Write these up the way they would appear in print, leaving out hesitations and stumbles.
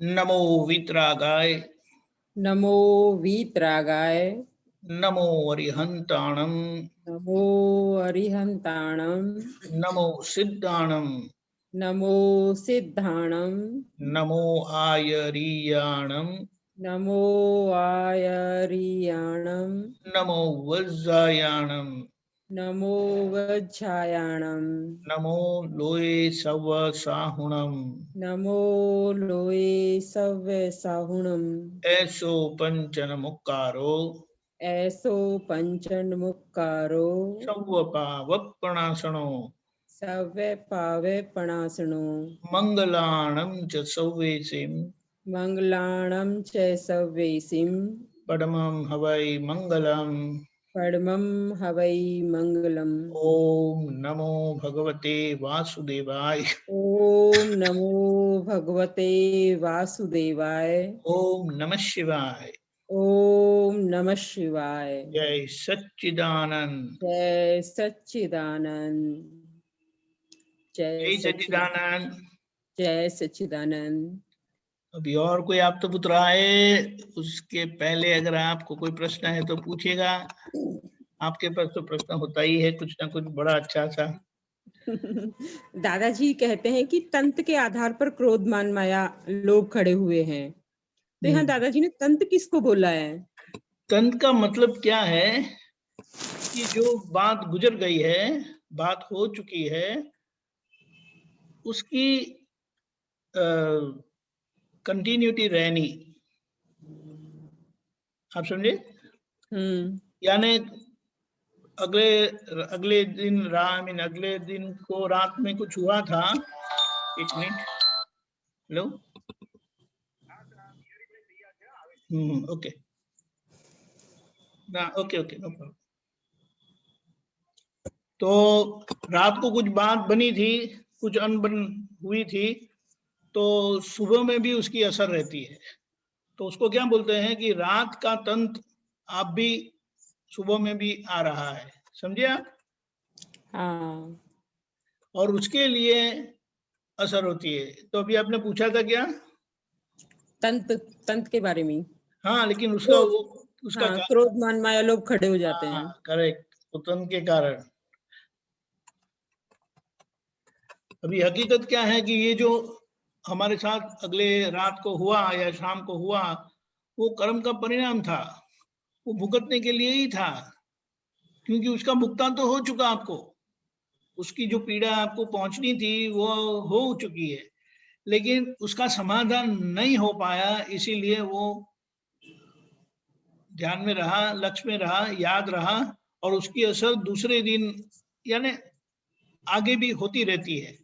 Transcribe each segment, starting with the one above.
नमो वीतरागाय। नमो वीतरागाय। नमो अरिहंताणम। नमो अरिहंताणम। नमो सिद्धाणम। नमो सिद्धाणम। नमो आयरीयाणम। नमो आयरियाणम। नमो वज्रायाणम। नमो वज्रायाणम। नमो लोये सव साहुणम। नमो लोये सव्य साहुणम। ऐसो पंचन मुक्कारो। ऐसो पंचन मुक्कारो। सव पावपणासनो। सव्य पावे पणासनो। मंगलाणं च सौवेसिं। मंगलाणं च सव्येसिं। परमं हवै मंगलम्। परमं हवै मंगलम्। ओम नमो भगवते वासुदेवाय। ओम नमो भगवते वासुदेवाय। ओम नमः शिवाय। ओम नमः शिवाय। जय सच्चिदानंद। जय सच्चिदानंद। जय जय सच्चिदानंद। सच्चिदानंद। जय सच्चिदानंद। अभी और कोई आप तो पुत्र आए, उसके पहले अगर आपको कोई प्रश्न है तो पूछेगा। आपके पास तो प्रश्न होता ही है कुछ ना कुछ बड़ा अच्छा सा। दादाजी कहते हैं कि तंत्र के आधार पर क्रोध मान माया लोग खड़े हुए हैं, तो यहाँ दादाजी ने तंत्र किसको बोला है? तंत्र का मतलब क्या है कि जो बात गुजर गई है, बात हो चुकी है, उसकी कंटिन्यूटी रहनी। आप समझे? यानी अगले अगले दिन अगले दिन को रात में कुछ हुआ था। एक मिनट। हेलो। ओके ना, ओके ओके, नो प्रॉब्लम। तो रात को कुछ बात बनी थी, कुछ अनबन हुई थी, तो सुबह में भी उसकी असर रहती है। तो उसको क्या बोलते हैं कि रात का तंत्र आप भी सुबह में भी आ रहा है। समझे आप? हाँ। और उसके लिए असर होती है। तो अभी आपने पूछा था क्या? तंत्र के बारे में। हाँ, लेकिन उसका उसका हाँ, कारण। क्रोध मान माया लोग खड़े हो जाते हैं। करेक्ट, तंत्र के कारण। अभी हकीकत क्या है कि ये जो हमारे साथ अगले रात को हुआ या शाम को हुआ, वो कर्म का परिणाम था, वो भुगतने के लिए ही था, क्योंकि उसका भुगतान तो हो चुका। आपको उसकी जो पीड़ा आपको पहुंचनी थी वो हो चुकी है, लेकिन उसका समाधान नहीं हो पाया, इसीलिए वो ध्यान में रहा, लक्ष्य में रहा, याद रहा, और उसकी असर दूसरे दिन यानी आगे भी होती रहती है।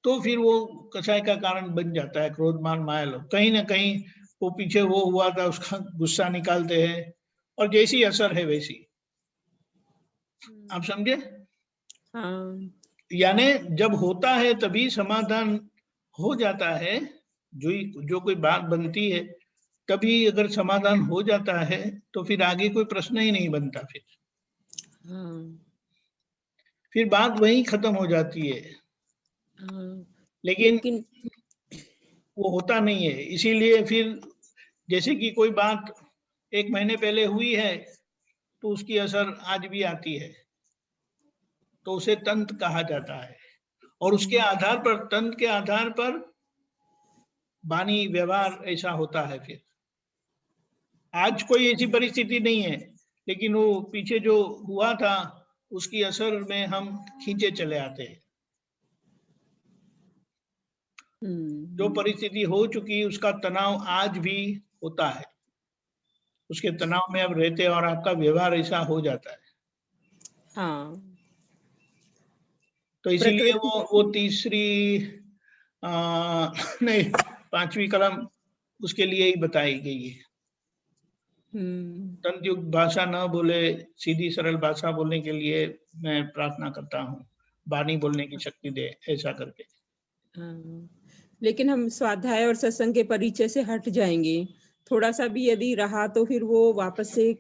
तो फिर वो कसाय का कारण बन जाता है। क्रोध मान माया लोग कहीं ना कहीं वो पीछे वो हुआ था उसका गुस्सा निकालते हैं, और जैसी असर है वैसी। आप समझे? हाँ। यानी जब होता है तभी समाधान हो जाता है। जो कोई बात बनती है तभी अगर समाधान हो जाता है तो फिर आगे कोई प्रश्न ही नहीं बनता। हाँ। फिर बात वहीं खत्म हो जाती है। हाँ। लेकिन लेकिन वो होता नहीं है। इसीलिए फिर जैसे कि कोई बात एक महीने पहले हुई है तो उसकी असर आज भी आती है, तो उसे तंत्र कहा जाता है। और उसके आधार पर, तंत्र के आधार पर वाणी व्यवहार ऐसा होता है। फिर आज कोई ऐसी परिस्थिति नहीं है, लेकिन वो पीछे जो हुआ था उसकी असर में हम खींचे चले आते हैं। जो परिस्थिति हो चुकी उसका तनाव आज भी होता है, उसके तनाव में अब रहते हैं और आपका व्यवहार ऐसा हो जाता है। हाँ, तो इसीलिए प्रकृति। वो तीसरी नहीं, पांचवी कलम उसके लिए ही बताई गई है। तंत्रयुक्त भाषा न बोले, सीधी सरल भाषा बोलने के लिए मैं प्रार्थना करता हूँ, वाणी बोलने की शक्ति दे, ऐसा करके। हाँ, लेकिन हम स्वाध्याय और सत्संग के परिचय से हट जाएंगे, थोड़ा सा भी यदि रहा तो फिर वो वापस से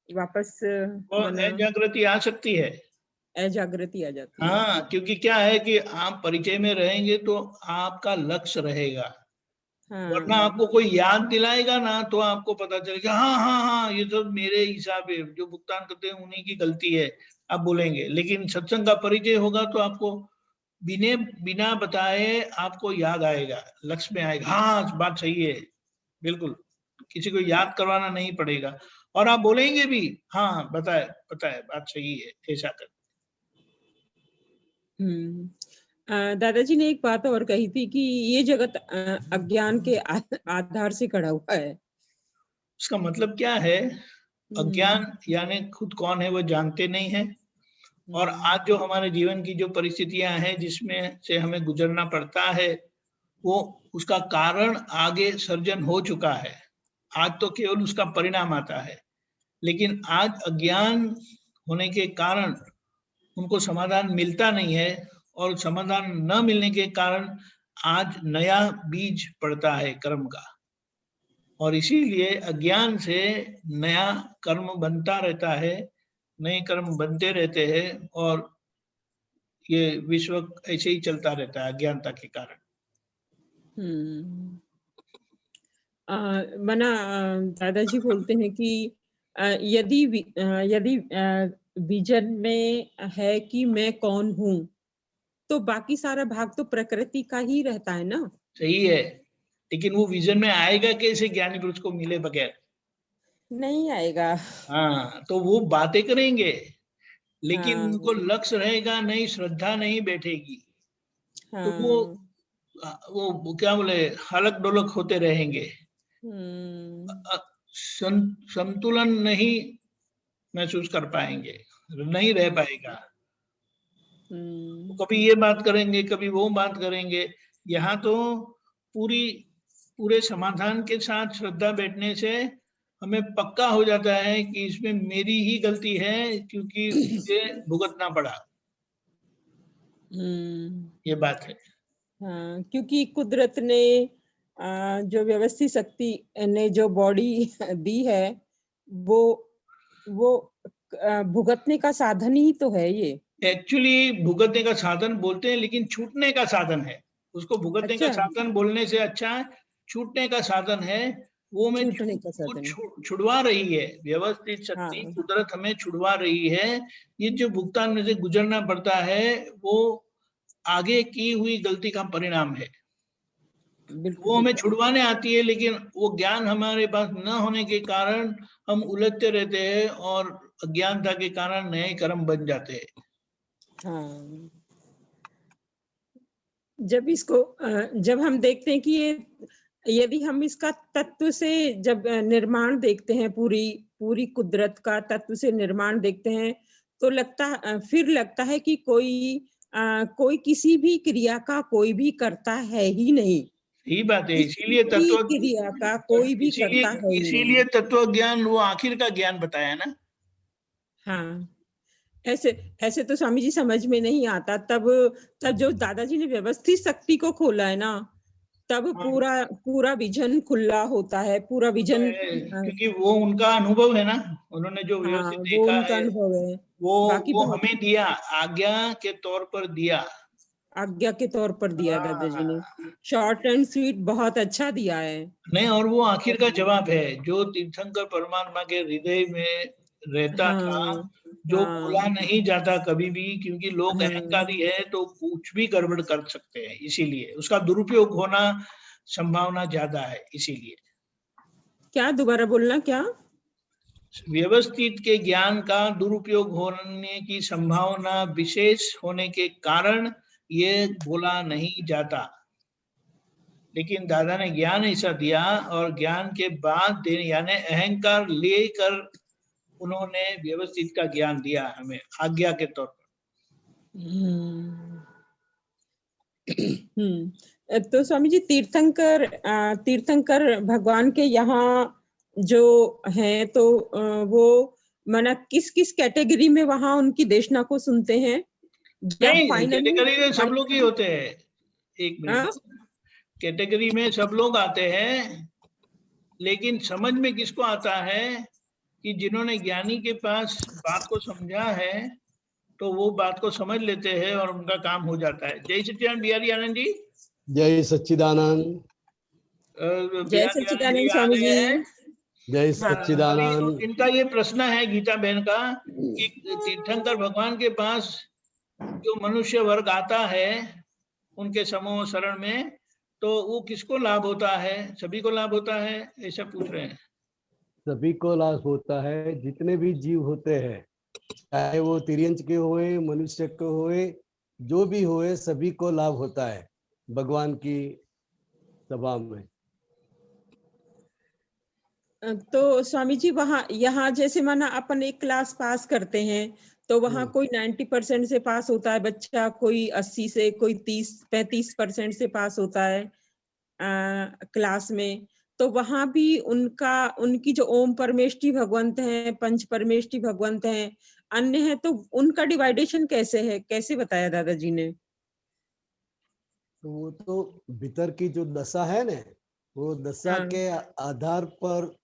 वापस वो जागृति आ सकती है। अजागृति आ जाती है। हाँ, क्योंकि क्या है कि आप परिचय में रहेंगे तो आपका लक्ष्य रहेगा। वरना हाँ। आपको कोई याद दिलाएगा ना तो आपको पता चलेगा हाँ हाँ हाँ ये सब मेरे हिसाब है, जो भुगतान करते हैं उन्हीं की गलती है, आप बोलेंगे। लेकिन सत्संग का परिचय होगा तो आपको बिना बिना बताए आपको याद आएगा, लक्ष्य में आएगा, हाँ बात सही है, बिल्कुल किसी को याद करवाना नहीं पड़ेगा। और आप बोलेंगे भी हाँ बताए बताए बात सही है, ऐसा कर। दादाजी ने एक बात और कही थी कि ये जगत अज्ञान के आधार से खड़ा हुआ है। उसका मतलब क्या है? हम्म, अज्ञान यानी खुद कौन है वो जानते नहीं है, और हम्म, आज जो हमारे जीवन की जो परिस्थितियां हैं जिसमें से हमें गुजरना पड़ता है, वो उसका कारण आगे सर्जन हो चुका है। आज तो केवल उसका परिणाम आता है, लेकिन आज अज्ञान होने के कारण उनको समाधान मिलता नहीं है, और समाधान न मिलने के कारण आज नया बीज पड़ता है कर्म का, और इसीलिए अज्ञान से नया कर्म बनता रहता है, नए कर्म बनते रहते हैं, और ये विश्व ऐसे ही चलता रहता है अज्ञानता के कारण। हम्म। मना दादाजी बोलते हैं कि यदि विजन में है कि मैं कौन हूँ, तो बाकी सारा भाग तो प्रकृति का ही रहता है ना। सही है, लेकिन वो विजन में आएगा कैसे ज्ञानी पुरुष को मिले बगैर? नहीं आएगा। हाँ, तो वो बातें करेंगे लेकिन उनको हाँ, लक्ष्य रहेगा नहीं, श्रद्धा नहीं बैठेगी, तो हाँ। वो क्या बोले, हलक डोलक होते रहेंगे, हम्म, संतुलन नहीं महसूस कर पाएंगे, नहीं रह हम्म, पाएगा। तो हम्म, कभी ये बात करेंगे कभी वो बात करेंगे। यहाँ तो पूरी पूरे समाधान के साथ श्रद्धा बैठने से हमें पक्का हो जाता है कि इसमें मेरी ही गलती है, क्योंकि मुझे भुगतना पड़ा, हम्म। ये बात है। हाँ, क्योंकि कुदरत ने जो व्यवस्थित शक्ति ने जो बॉडी दी है, वो वो भुगतने का साधन ही तो है ये। एक्चुअली भुगतने का साधन बोलते हैं, लेकिन छूटने का साधन है। उसको भुगतने का अच्छा, साधन बोलने से अच्छा छूटने का साधन है। वो में छूटने का साधन। छुड़वा रही है, व्यवस्थित शक्ति हाँ, कुदरत हमें छुड़वा रही है। ये जो भुगतान में से गुजरना पड़ता है वो आगे की हुई गलती का परिणाम है। बिल्कुल वो ठीक हमें है। छुड़वाने आती है, लेकिन वो ज्ञान हमारे पास न होने के कारण हम उलझते रहते हैं, और अज्ञानता के कारण नए कर्म बन जाते हैं। हाँ, जब हम देखते हैं कि ये, यदि हम इसका तत्व से जब निर्माण देखते हैं, पूरी पूरी कुदरत का तत्व से निर्माण देखते हैं, तो फिर लगता है कि कोई किसी भी क्रिया का कोई भी करता है ही नहीं। यही बात है, किसी भी क्रिया का कोई भी इसीलिए करता है ही नहीं। इसीलिए तत्व ज्ञान वो आखिर का ज्ञान बताया ना। हाँ, ऐसे ऐसे तो स्वामी जी समझ में नहीं आता। तब तब जो दादाजी ने व्यवस्थित शक्ति को खोला है ना, तब हाँ, पूरा पूरा विजन खुला होता है, पूरा वो तो विजन। है, क्योंकि वो उनका अनुभव है ना, उन्होंने जो हाँ, व्यवस्थित वो देखा उनका है अनुभव है। वो बाकी वो बहुत हमें दिया, आज्ञा के तौर पर दिया। आज्ञा के तौर पर दिया दादाजी ने। हाँ, शॉर्ट एंड स्वीट बहुत अच्छा दिया है। नहीं, और वो आखिर का और- जवाब है जो तीर्थंकर परमात्मा के हृदय में रहता था, हाँ, जो बोला हाँ, नहीं जाता कभी भी, क्योंकि लोग हाँ। अहंकारी है तो कुछ भी गड़बड़ कर सकते हैं, इसीलिए उसका दुरुपयोग होना संभावना ज्यादा है, इसीलिए क्या दोबारा बोलना क्या? व्यवस्थित के ज्ञान का दुरुपयोग होने की संभावना विशेष होने के कारण ये बोला नहीं जाता। लेकिन दादा ने ज्ञान ऐसा दिया, और ज्ञान के बाद देने यानी अहंकार लेकर उन्होंने व्यवस्थित का ज्ञान दिया हमें आज्ञा के तौर पर। हम्म। तो स्वामी जी, तीर्थंकर भगवान के यहाँ जो हैं, तो वो माना किस किस कैटेगरी में वहां उनकी देशना को सुनते हैं, या नहीं, फाइनली कैटेगरी में सब लोग ही होते हैं। एक मिनट, हाँ? कैटेगरी में सब लोग आते हैं, लेकिन समझ में किसको आता है कि जिन्होंने ज्ञानी के पास बात को समझा है, तो वो बात को समझ लेते हैं और उनका काम हो जाता है। जय सच्चिदानंद बिहारी आनंद जी। जय सच्चिदानंद। जय सच्चिदानंद स्वामी जी। जय हाँ। सच्चिदानंद। इनका ये प्रश्न है गीता बहन का कि तीर्थंकर भगवान के पास जो मनुष्य वर्ग आता है उनके समूह शरण में, तो वो किसको लाभ होता है? सभी को लाभ होता है, ऐसा पूछ रहे हैं। सभी को लाभ होता है, जितने भी जीव होते हैं, चाहे वो तिर्यंच के होए, मनुष्य के होए, जो भी होए, सभी को लाभ होता है भगवान की सभा में। तो स्वामी जी वहाँ यहाँ जैसे माना अपन एक क्लास पास करते हैं तो वहाँ कोई 90% से पास होता है बच्चा, कोई 80 से, कोई 35% से पास होता है क्लास में। तो वहां भी उनकी जो ओम परमेष्टि भगवंत हैं, पंच परमेष्टि भगवंत हैं, अन्य है, तो उनका डिवाइडेशन कैसे है, कैसे बताया दादाजी ने? तो वो तो भीतर की जो दशा है ना, वो दशा के आधार पर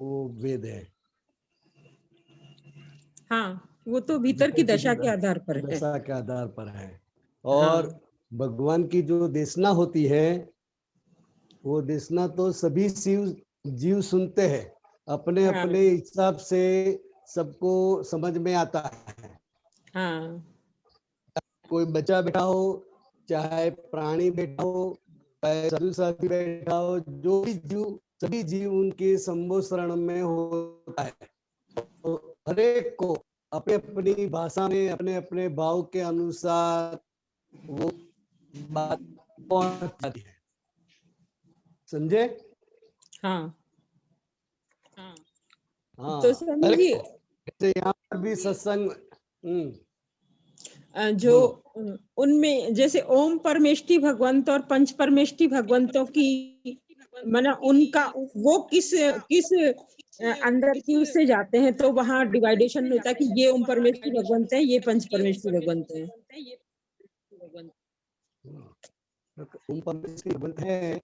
वो वेद है। हाँ, वो तो भीतर की दशा के आधार पर है। दशा के आधार पर है। और भगवान की जो देशना होती है, वो देशना तो सभी जीव सुनते हैं, अपने अपने हिसाब से सबको समझ में आता है। हाँ। कोई बच्चा बैठा हो, चाहे प्राणी बैठा हो, चाहे साधु साथी बैठा हो, जो भी जीव, सभी जीव उनके संबोधन में होता है। तो हर एक को अपने अपनी भाषा में, अपने अपने भाव के अनुसार वो बात पहुंच जाती है। समझे? हाँ। हाँ। तो स्वामी जी यहाँ पर भी सत्संग जो उनमें जैसे ओम परमेष्टि भगवंत और पंच परमेष्टि भगवंतों की माना उनका वो किस अंदर की उससे जाते हैं, तो वहाँ डिवाइडेशन होता है कि ये ओम परमेष्टि भगवंत है, ये पंच परमेष्टि भगवंत है। ओम परमेष्टि भगवंत है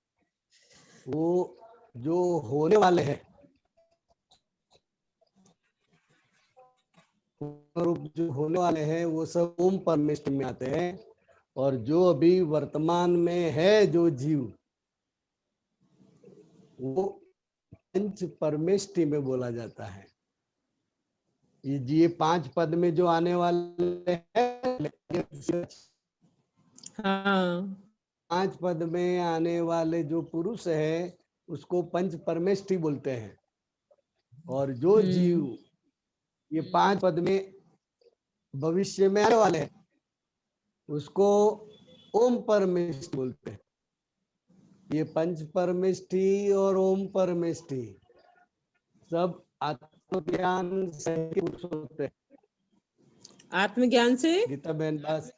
वो जो होने वाले हैं, जो होने वाले हैं वो सब ओम परमेष्टि में आते हैं। और जो अभी वर्तमान में है जो जीव, वो पंच परमेष्टि में बोला जाता है। ये 5 पद में जो आने वाले हैं, 5 पद में आने वाले जो पुरुष है उसको पंच परमेष्टि बोलते हैं। और जो जीव ये 5 पद में भविष्य में आने वाले हैं उसको ओम परमेष्टि बोलते हैं। ये पंच परमेष्टि और ओम परमेष्टि सब आत्मज्ञान से होते हैं। आत्मज्ञान से, गीता बहन दास,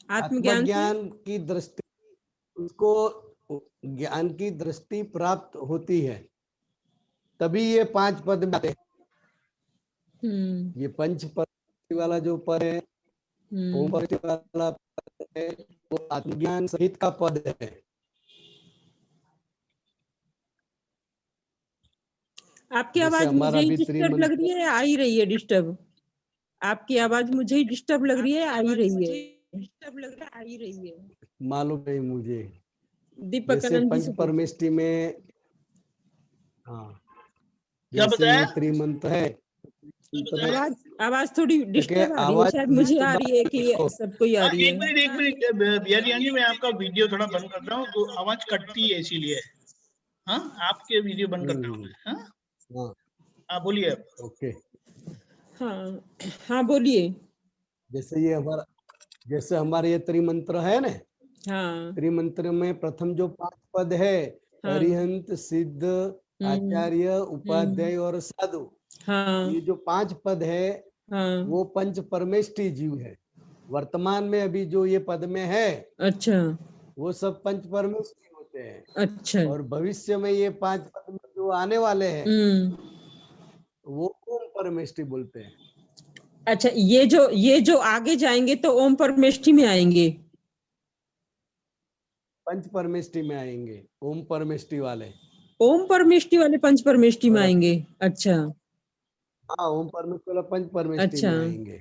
आत्मज्ञान की दृष्टि, उसको ज्ञान की दृष्टि प्राप्त होती है, तभी ये 5 पद में आते हैं। ये पंच परमेष्टि वाला जो पद है, ओम परमेष्टि वाला पद है, वो आत्मज्ञान सहित का पद है। आपकी आवाज मुझे ही डिस्टर्ब लग रही है, आ ही रही है डिस्टर्ब। आपकी आवाज मुझे ही डिस्टर्ब लग रही है, आ ही रही है। मालूम नहीं मुझे। दीपक आनंद जी से परमेष्टि में क्या बताया? त्रिमंत्र है। आवाज थोड़ी डिस्टर्ब आ रही है, शायद मुझे आ रही है कि सबको ही आ रही है। एक मिनट बिहारी जी, मैं आपका वीडियो थोड़ा बंद करता हूँ, तो आवाज कटती है इसीलिए। हाँ, आपके वीडियो बंद करता हूँ मैं। हाँ बोलिए आप। ओके। हाँ बोलिए। जैसे हमारे ये त्रिमंत्र है ना, हाँ। त्रिमंत्र में प्रथम जो 5 पद है, अरिहंत, सिद्ध, आचार्य, उपाध्याय और साधु, ये जो 5 पद है वो पंच परमेष्टि जीव है। वर्तमान में अभी जो ये पद में है, अच्छा, वो सब पंच परमेष्टि होते हैं। अच्छा। और भविष्य में ये 5 पद में जो आने वाले हैं वो ओम परमेष्टि बोलते हैं। अच्छा, ये जो आगे जाएंगे तो ओम परमेष्टि में आएंगे, पंच परमेष्टि में आएंगे। ओम परमेष्टि वाले पंच परमेष्टि में आएंगे। अच्छा। हाँ, ओम परमेष्टि वाला पंच परमेष्टि में आएंगे।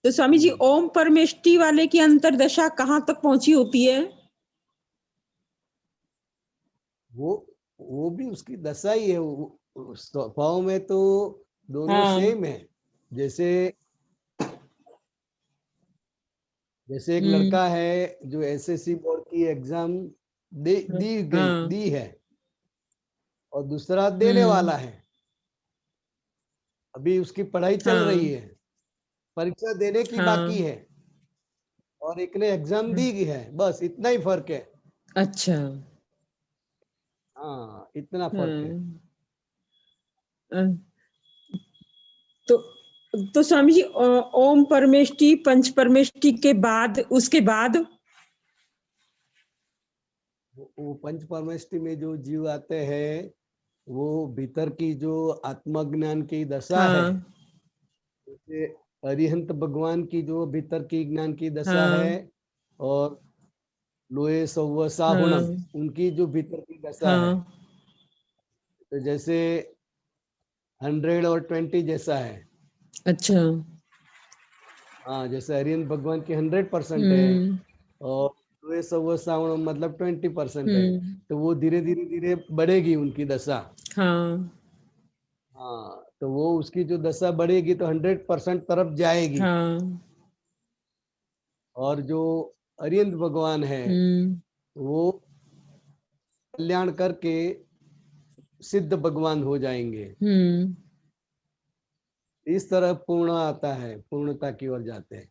तो स्वामी जी ओम परमेष्टि वाले की अंतरदशा कहाँ तक पहुंची होती है? वो भी उसकी दशा ही है। स्वभाव में तो दोनों हाँ। सेम है। जैसे एक लड़का है जो एसएससी बोर्ड की एग्जाम हाँ। दी है, और दूसरा देने वाला है, अभी उसकी पढ़ाई चल रही हाँ। है, परीक्षा देने की बाकी हाँ। है, और एक ने एग्जाम दी है, बस इतना ही फर्क है। अच्छा। हाँ, इतना फर्क है। अ, तो स्वामी जी, ओम परमेष्टि पंच परमेष्टि के बाद, उसके बाद वो पंच परमेष्टि में जो जीव आते हैं, वो भीतर की जो आत्मज्ञान की दशा है, हाँ। जैसे अरिहंत भगवान की जो भीतर की ज्ञान की दशा हाँ। है, और लोए सौव साहुणम हाँ। उनकी जो भीतर की दशा है, हाँ। तो जैसे 100 और 20 जैसा है। अच्छा। हाँ, जैसे अरिहंत भगवान की 100% है, हम्म। और लोए सौव साहुणम मतलब 20% है, हम्म। तो वो धीरे धीरे धीरे बढ़ेगी उनकी दशा। हाँ। हाँ, तो वो उसकी जो दशा बढ़ेगी तो 100% तरफ जाएगी। हाँ। और जो अरिहंत भगवान है, हम्म। वो कल्याण करके सिद्ध भगवान हो जाएंगे। हम्म। इस तरह पूर्ण आता है, पूर्णता की ओर जाते हैं।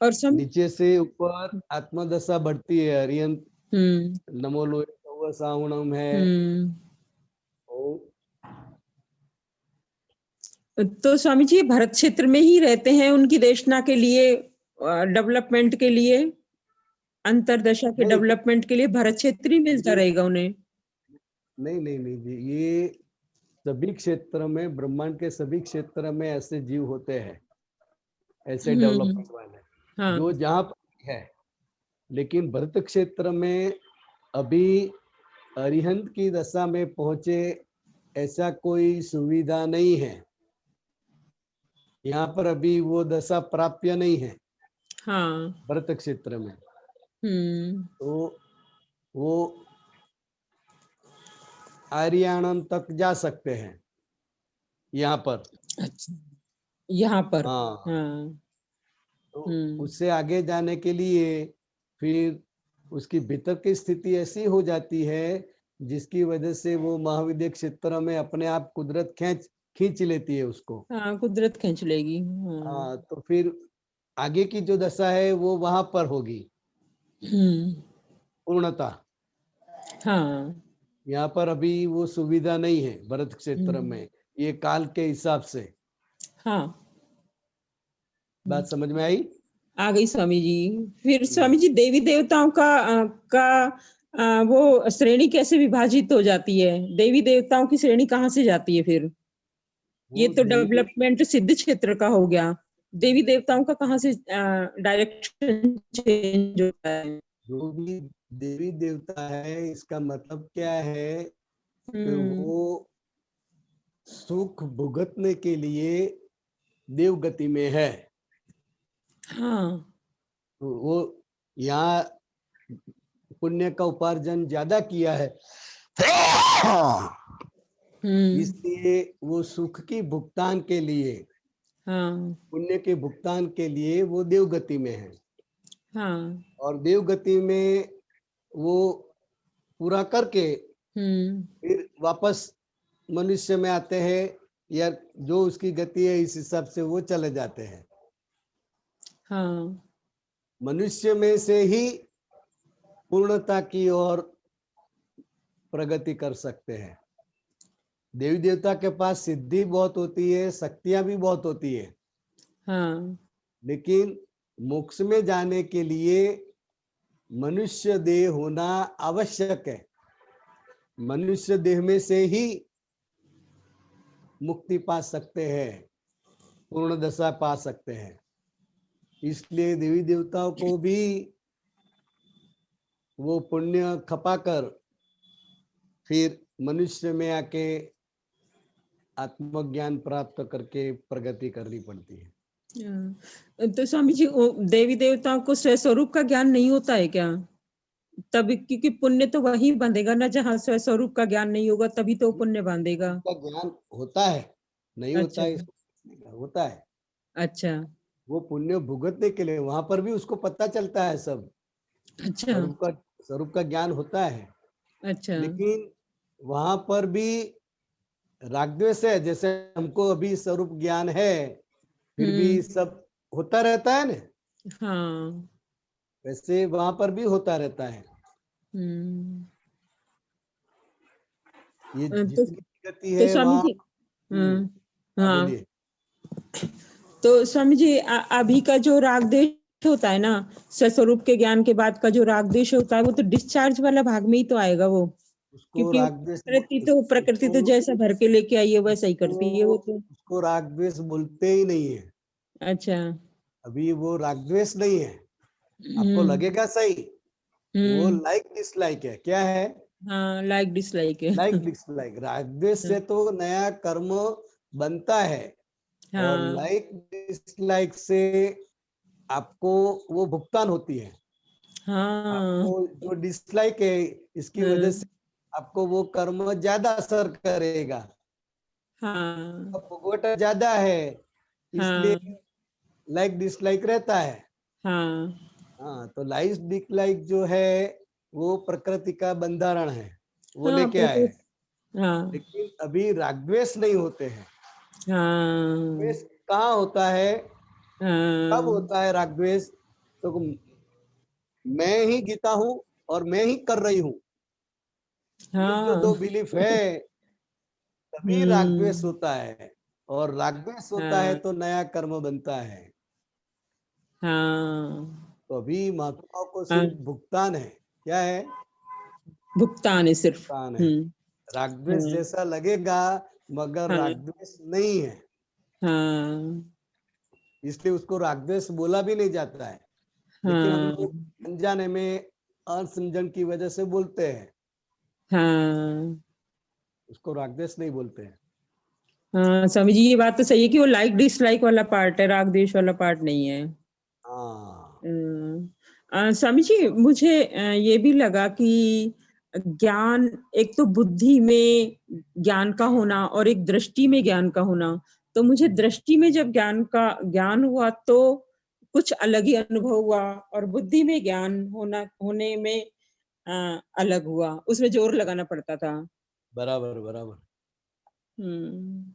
और सब। नीचे से ऊपर आत्मदशा बढ़ती है। अरिहंत हम्म। नमो लोए सौव साहुणम है। हम्म। ओ, तो स्वामी जी भरत क्षेत्र में ही रहते हैं उनकी देशना के लिए, डेवलपमेंट के लिए, अंतरदशा के नहीं डेवलपमेंट के लिए भरत क्षेत्र ही मिलता ये रहेगा उन्हें। नहीं नहीं नहीं जी, ये सभी क्षेत्र में, ब्रह्मांड के सभी क्षेत्र में ऐसे जीव होते हैं, ऐसे हम्म। डेवलपमेंट वाले, हाँ। जो जहाँ पर है। लेकिन भरत क्षेत्र में अभी अरिहंत की दशा में पहुंचे ऐसा कोई सुविधा नहीं है। यहाँ पर अभी वो दशा प्राप्य नहीं है हाँ। भरत क्षेत्र में। हम्म। तो वो आर्याणन तक जा सकते हैं यहाँ पर। अच्छा। यहाँ पर। हाँ, हाँ। तो हम्म। उससे आगे जाने के लिए फिर उसकी भीतर की स्थिति ऐसी हो जाती है, जिसकी वजह से वो महाविद्य क्षेत्र में अपने आप कुदरत खींच लेती है उसको। हाँ, कुदरत खींच लेगी। हाँ। हाँ, तो फिर आगे की जो दशा है वो वहां पर होगी, हम्म। पूर्णता। हाँ। यहाँ पर अभी वो सुविधा नहीं है भरत क्षेत्र हम्म। में, ये काल के हिसाब से। हाँ। बात समझ में आई? आ गई स्वामी जी। फिर स्वामी जी देवी देवताओं का वो श्रेणी कैसे विभाजित हो जाती है? देवी देवताओं की श्रेणी कहाँ से जाती है फिर? ये वो तो देवी डेवलपमेंट सिद्ध क्षेत्र का हो गया। देवी देवताओं का कहाँ से डायरेक्शन चेंज होता है? जो भी देवी देवता है, इसका मतलब क्या है कि हम्म। वो सुख भुगतने के लिए देवगति में है। हाँ। तो वो यहाँ पुण्य का उपार्जन ज्यादा किया है, हम्म। इसलिए वो सुख की भुगतान के लिए, हाँ। पुण्य के भुगतान के लिए वो देवगति में है। हाँ। और देवगति में वो पूरा करके हम्म। फिर वापस मनुष्य में आते हैं, या जो उसकी गति है इस हिसाब से वो चले जाते हैं। हाँ। मनुष्य में से ही पूर्णता की ओर प्रगति कर सकते हैं। देवी देवता के पास सिद्धि बहुत होती है, शक्तियां भी बहुत होती है, हाँ। लेकिन मोक्ष में जाने के लिए मनुष्य देह होना आवश्यक है। मनुष्य देह में से ही मुक्ति पा सकते हैं, पूर्ण दशा पा सकते हैं। इसलिए देवी देवताओं को भी वो पुण्य खपाकर फिर मनुष्य में आके आत्मज्ञान प्राप्त करके प्रगति करनी पड़ती है। तो स्वामी जी देवी देवताओं को स्वस्वरूप का ज्ञान नहीं होता है क्या? तब क्योंकि पुण्य तो वही बंधेगा ना जहाँ स्वस्वरूप का ज्ञान नहीं होगा, तभी तो पुण्य बांधेगा। का ज्ञान होता है, नहीं होता अच्छा है इसको, होता है। अच्छा वो पुण्य भुगतने के लिए वहां पर भी उसको पता चलता है सब, अच्छा स्वरूप का ज्ञान होता है, अच्छा। लेकिन वहां पर भी राग द्वेष है। जैसे हमको अभी स्वरूप ज्ञान है, फिर भी सब होता रहता है ना, हाँ। वैसे वहां पर भी होता रहता है। हम्म। ये तो जितनी गति तो है स्वामी वहाँ। जी। हाँ हाँ हाँ। बोलिए। तो स्वामी जी अभी का जो राग द्वेष होता है ना, स्वस्वरूप के ज्ञान के बाद का जो राग द्वेष होता है, वो तो डिस्चार्ज वाला भाग में ही तो आएगा वो। उसको क्योंकि राग द्वेष प्रकृति तो जैसा भर के लेके आई है वैसा ही करती है वो तो। उसको राग द्वेष बोलते ही नहीं है। अच्छा। अभी वो राग द्वेष नहीं है। आपको हम्म लगेगा सही, वो हम्म। लाइक डिसलाइक है। क्या है? हाँ, लाइक डिसलाइक है। Like dislike. राग द्वेष से तो नया कर्म बनता है, और हाँ लाइक डिसलाइक से आपको वो भुगतान होती है। हाँ आपको जो डिसलाइक है, इसकी वजह से आपको वो कर्म ज्यादा असर करेगा। हाँ अब भुगवटा ज्यादा है, इसलिए हाँ लाइक डिसलाइक रहता है। हाँ हाँ, तो लाइक डिसलाइक जो है वो प्रकृति का बंधारण है, वो हाँ लेके आए हैं। हाँ लेकिन अभी रागद्वेष नहीं होते हैं। हाँ द्वेष कहाँ होता है, कब हाँ होता है रागद्वेष? तो मैं ही गीता हूं और मैं ही कर रही हूं, ये जो हाँ। दो बिलीफ है, तभी रागद्वेष होता है। और रागद्वेष होता है हाँ तो नया कर्म बनता है। हाँ तो अभी महात्माओं को हाँ, सिर्फ भुगतान है। क्या है? भुगतान है सिर्फ। भुगतान है। रागद्वेष हाँ जैसा लगेगा, मगर हाँ रागद्वेष नहीं है, हाँ इसलिए उसको रागद्वेष बोला भी नहीं जाता है। लेकिन हम हाँ लोग अनजाने में, असमझन की वजह से बोलते हैं, हाँ उसको रागद्वेष नहीं बोलते हैं। हाँ। स्वामी जी ये बात तो सही है कि वो लाइक डिसलाइक वाला पार्ट है, राग द्वेष वाला पार्ट नहीं है। हाँ, स्वामी जी मुझे ये भी लगा कि ज्ञान, एक तो बुद्धि में ज्ञान का होना और एक दृष्टि में ज्ञान का होना। तो मुझे दृष्टि में जब ज्ञान हुआ तो कुछ अलग ही अनुभव हुआ, और बुद्धि में ज्ञान होने में अलग हुआ, उसमें जोर लगाना पड़ता था। बराबर बराबर। हम्म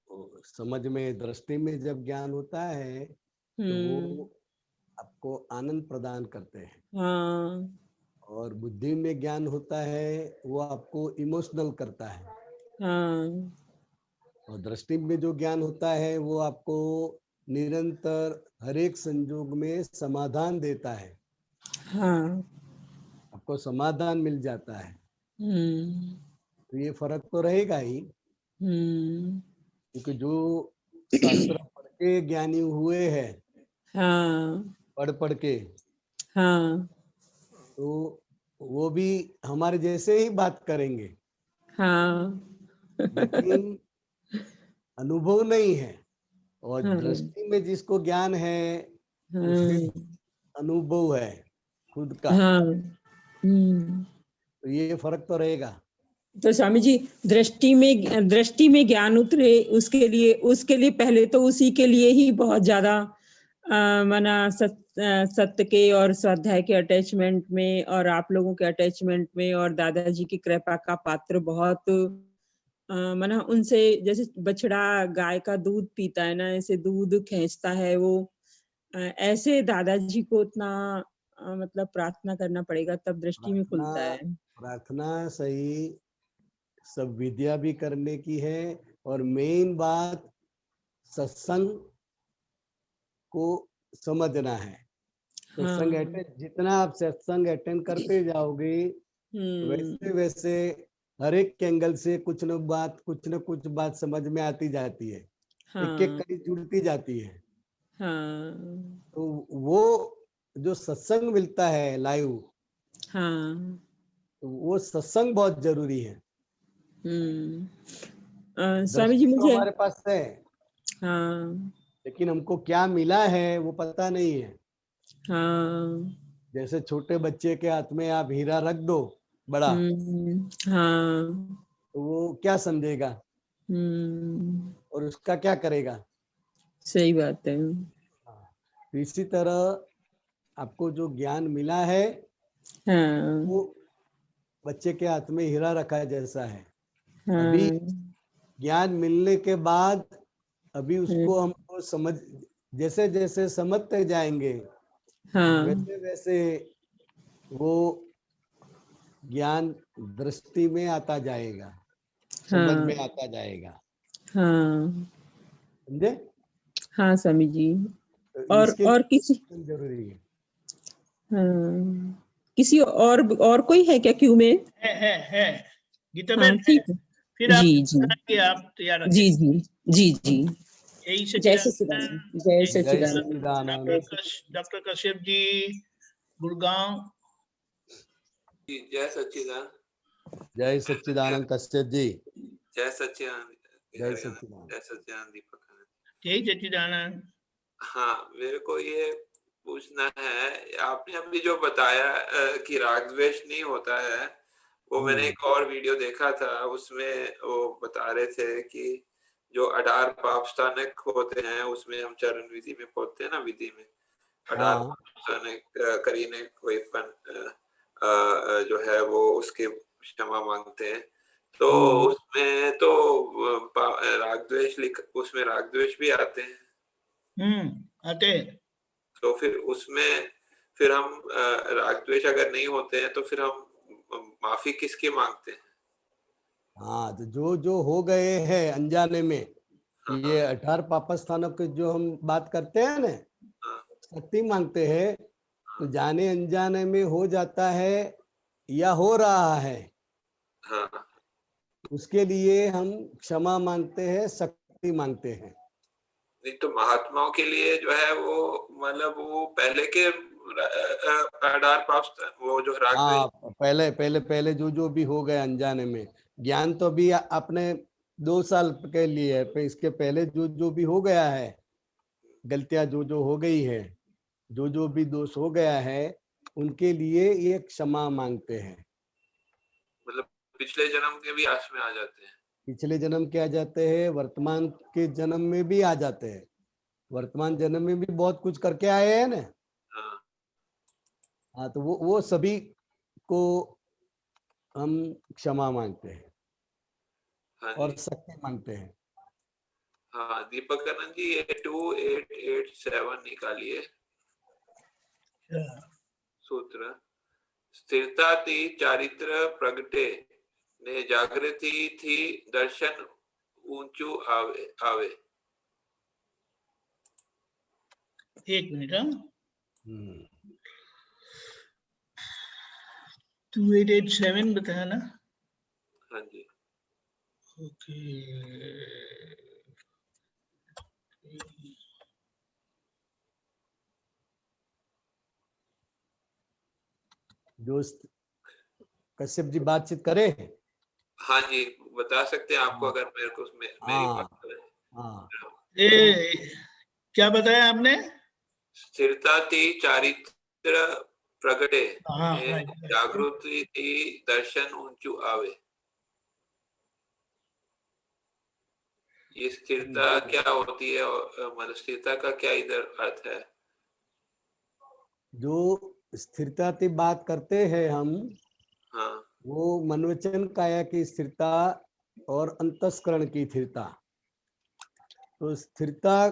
वो समझ में, दृष्टि में जब ज्ञान होता है तो हम्म। वो आपको आनंद प्रदान करते हैं, हाँ और बुद्धि में ज्ञान होता है वो आपको इमोशनल करता है, हाँ और दृष्टि में जो ज्ञान होता है वो आपको निरंतर हर एक संजोग में समाधान देता है। हाँ। आपको समाधान मिल जाता है। हम्म तो ये फर्क तो रहेगा ही, हम्म। क्योंकि जो शास्त्र पढ़ के ज्ञानी हुए हैं, हाँ पढ़ पढ़ के, हाँ तो वो भी हमारे जैसे ही बात करेंगे, हाँ। लेकिन अनुभव नहीं है। और हाँ दृष्टि में जिसको ज्ञान है, उसके हाँ अनुभव है खुद का। हाँ। हम्म। तो ये फर्क तो रहेगा। तो स्वामी जी दृष्टि में ज्ञान उतरे, उसके लिए पहले तो उसी के लिए ही बहुत ज्यादा माना सत्य के और स्वाध्याय के अटैचमेंट में, और आप लोगों के अटैचमेंट में, और दादाजी की कृपा का पात्र बहुत माना उनसे, जैसे बछड़ा गाय का दूध पीता है ना, ऐसे दूध खींचता है वो। ऐसे दादाजी को उतना मतलब प्रार्थना करना पड़ेगा, तब दृष्टि में प्रार्थना, खुलता है। प्रार्थना सही, सब विद्या भी करने की है, और मेन बात सत्संग को समझना है। सत्संग हाँ। अटेंड, जितना आप सत्संग अटेंड करते जाओगे, वैसे हम्म। वैसे हर एक एंगल से कुछ न कुछ बात समझ में आती जाती है, एक एक हाँ कड़ी जुड़ती जाती है। हाँ तो वो जो सत्संग मिलता है लाइव, हाँ। तो वो सत्संग बहुत जरूरी है। हम्म। स्वामी जी दृष्टि तो मुझे। हमारे पास है, हाँ लेकिन हमको क्या मिला है वो पता नहीं है। हाँ। जैसे छोटे बच्चे के हाथ में आप हीरा रख दो बड़ा, हाँ। तो वो क्या समझेगा और उसका क्या करेगा। सही बात है। तो इसी तरह आपको जो ज्ञान मिला है हाँ। वो बच्चे के हाथ में हीरा रखा जैसा है। अभी हाँ। ज्ञान मिलने के बाद अभी उसको हमको समझ, जैसे जैसे समझते जाएंगे हाँ। वैसे वैसे वो ज्ञान दृष्टि में आता जाएगा, समझ हाँ। में आता जाएगा। हाँ। समझे। हाँ स्वामी जी। तो और इसके और किसी, लिए जरूरी है। हाँ, किसी और कोई है क्या क्यू में? है गीता हाँ बहन है। ठीक है। फिर आप जी जी आप तैयार रखें। जी जी जी जी। यही जय सच्चिदानंद। सच्चिदानंद, जय जय जय सच्चिदानंद। सच्चिदानंद। डॉक्टर कश्यप जी, गुड़गांव। जय सच्चिदानंद। जय सच्चिदानंद कश्यप जी। जय सच्चिदानंद। जय सच्चिदानंद। जय सच्चिदानंद दीपक। जय सच्चिदानंद। हाँ, मेरे को ये पूछना है, आपने अभी जो बताया कि राग द्वेष नहीं होता है, वो मैंने एक और वीडियो देखा था, उसमें वो बता रहे थे कि जो अडार पाप स्थानक होते हैं उसमें हम चरण विधि में पहुंचते हैं ना, विधि में अडार हाँ पाप स्थानक करीने कोई जो है वो उसके क्षमा मांगते हैं, तो उसमें तो राग द्वेष उसमें राग द्वेष भी आते हैं। आते। तो फिर उसमें फिर हम राग द्वेष अगर नहीं होते हैं तो फिर हम माफी किसकी मांगते हैं? हाँ, तो जो जो हो गए हैं अनजाने में, ये 18 पापस्थानों की जो हम बात करते हैं ना, शक्ति मांगते हैं, तो जाने अनजाने में हो जाता है या हो रहा है, हाँ, उसके लिए हम क्षमा मांगते हैं, शक्ति मांगते हैं। नहीं तो महात्माओं के लिए जो है वो मतलब वो पहले के अडार पाप वो जो राग द्वेष। हाँ, पहले पहले पहले जो जो भी हो गए अनजाने में, ज्ञान तो अभी आपने 2 साल के लिए है, पर इसके पहले जो जो भी हो गया है, गलतियां जो जो हो गई है, जो जो भी दोष हो गया है, उनके लिए ये क्षमा मांगते हैं। मतलब पिछले जन्म के भी आस में आ जाते हैं। पिछले जन्म के आ जाते हैं, वर्तमान के जन्म में भी आ जाते हैं। वर्तमान जन्म में भी बहुत कुछ करके आए हैं ना। हाँ, हाँ, तो वो सभी को हम क्षमा मांगते हैं हाँ और जी। शक्ति मांगते हैं। हाँ, दीपक आनंद जी, ये 2887 निकालिए सूत्र। स्थिरता थी चारित्र प्रगटे ने जागृति थी दर्शन ऊंचू आवे आवे। एक मिनट। हाँ, 2887 बताया ना। हाँ जी। ओके। जो कश्यप जी बातचीत करें। हाँ जी, बता सकते हैं आपको अगर मेरे को मेरी बात करें। हाँ, ये क्या बताया आपने? स्थिरता थी चारित्र प्रगटे हाँ, ने जागृति थी दर्शन ऊंचू आवे। ये स्थिरता क्या होती है और मतलब स्थिरता का क्या इधर अर्थ है? जो स्थिरता की बात करते हैं हम, हाँ, वो मनोवचन काया की स्थिरता और अंतस्करण की स्थिरता। तो स्थिरता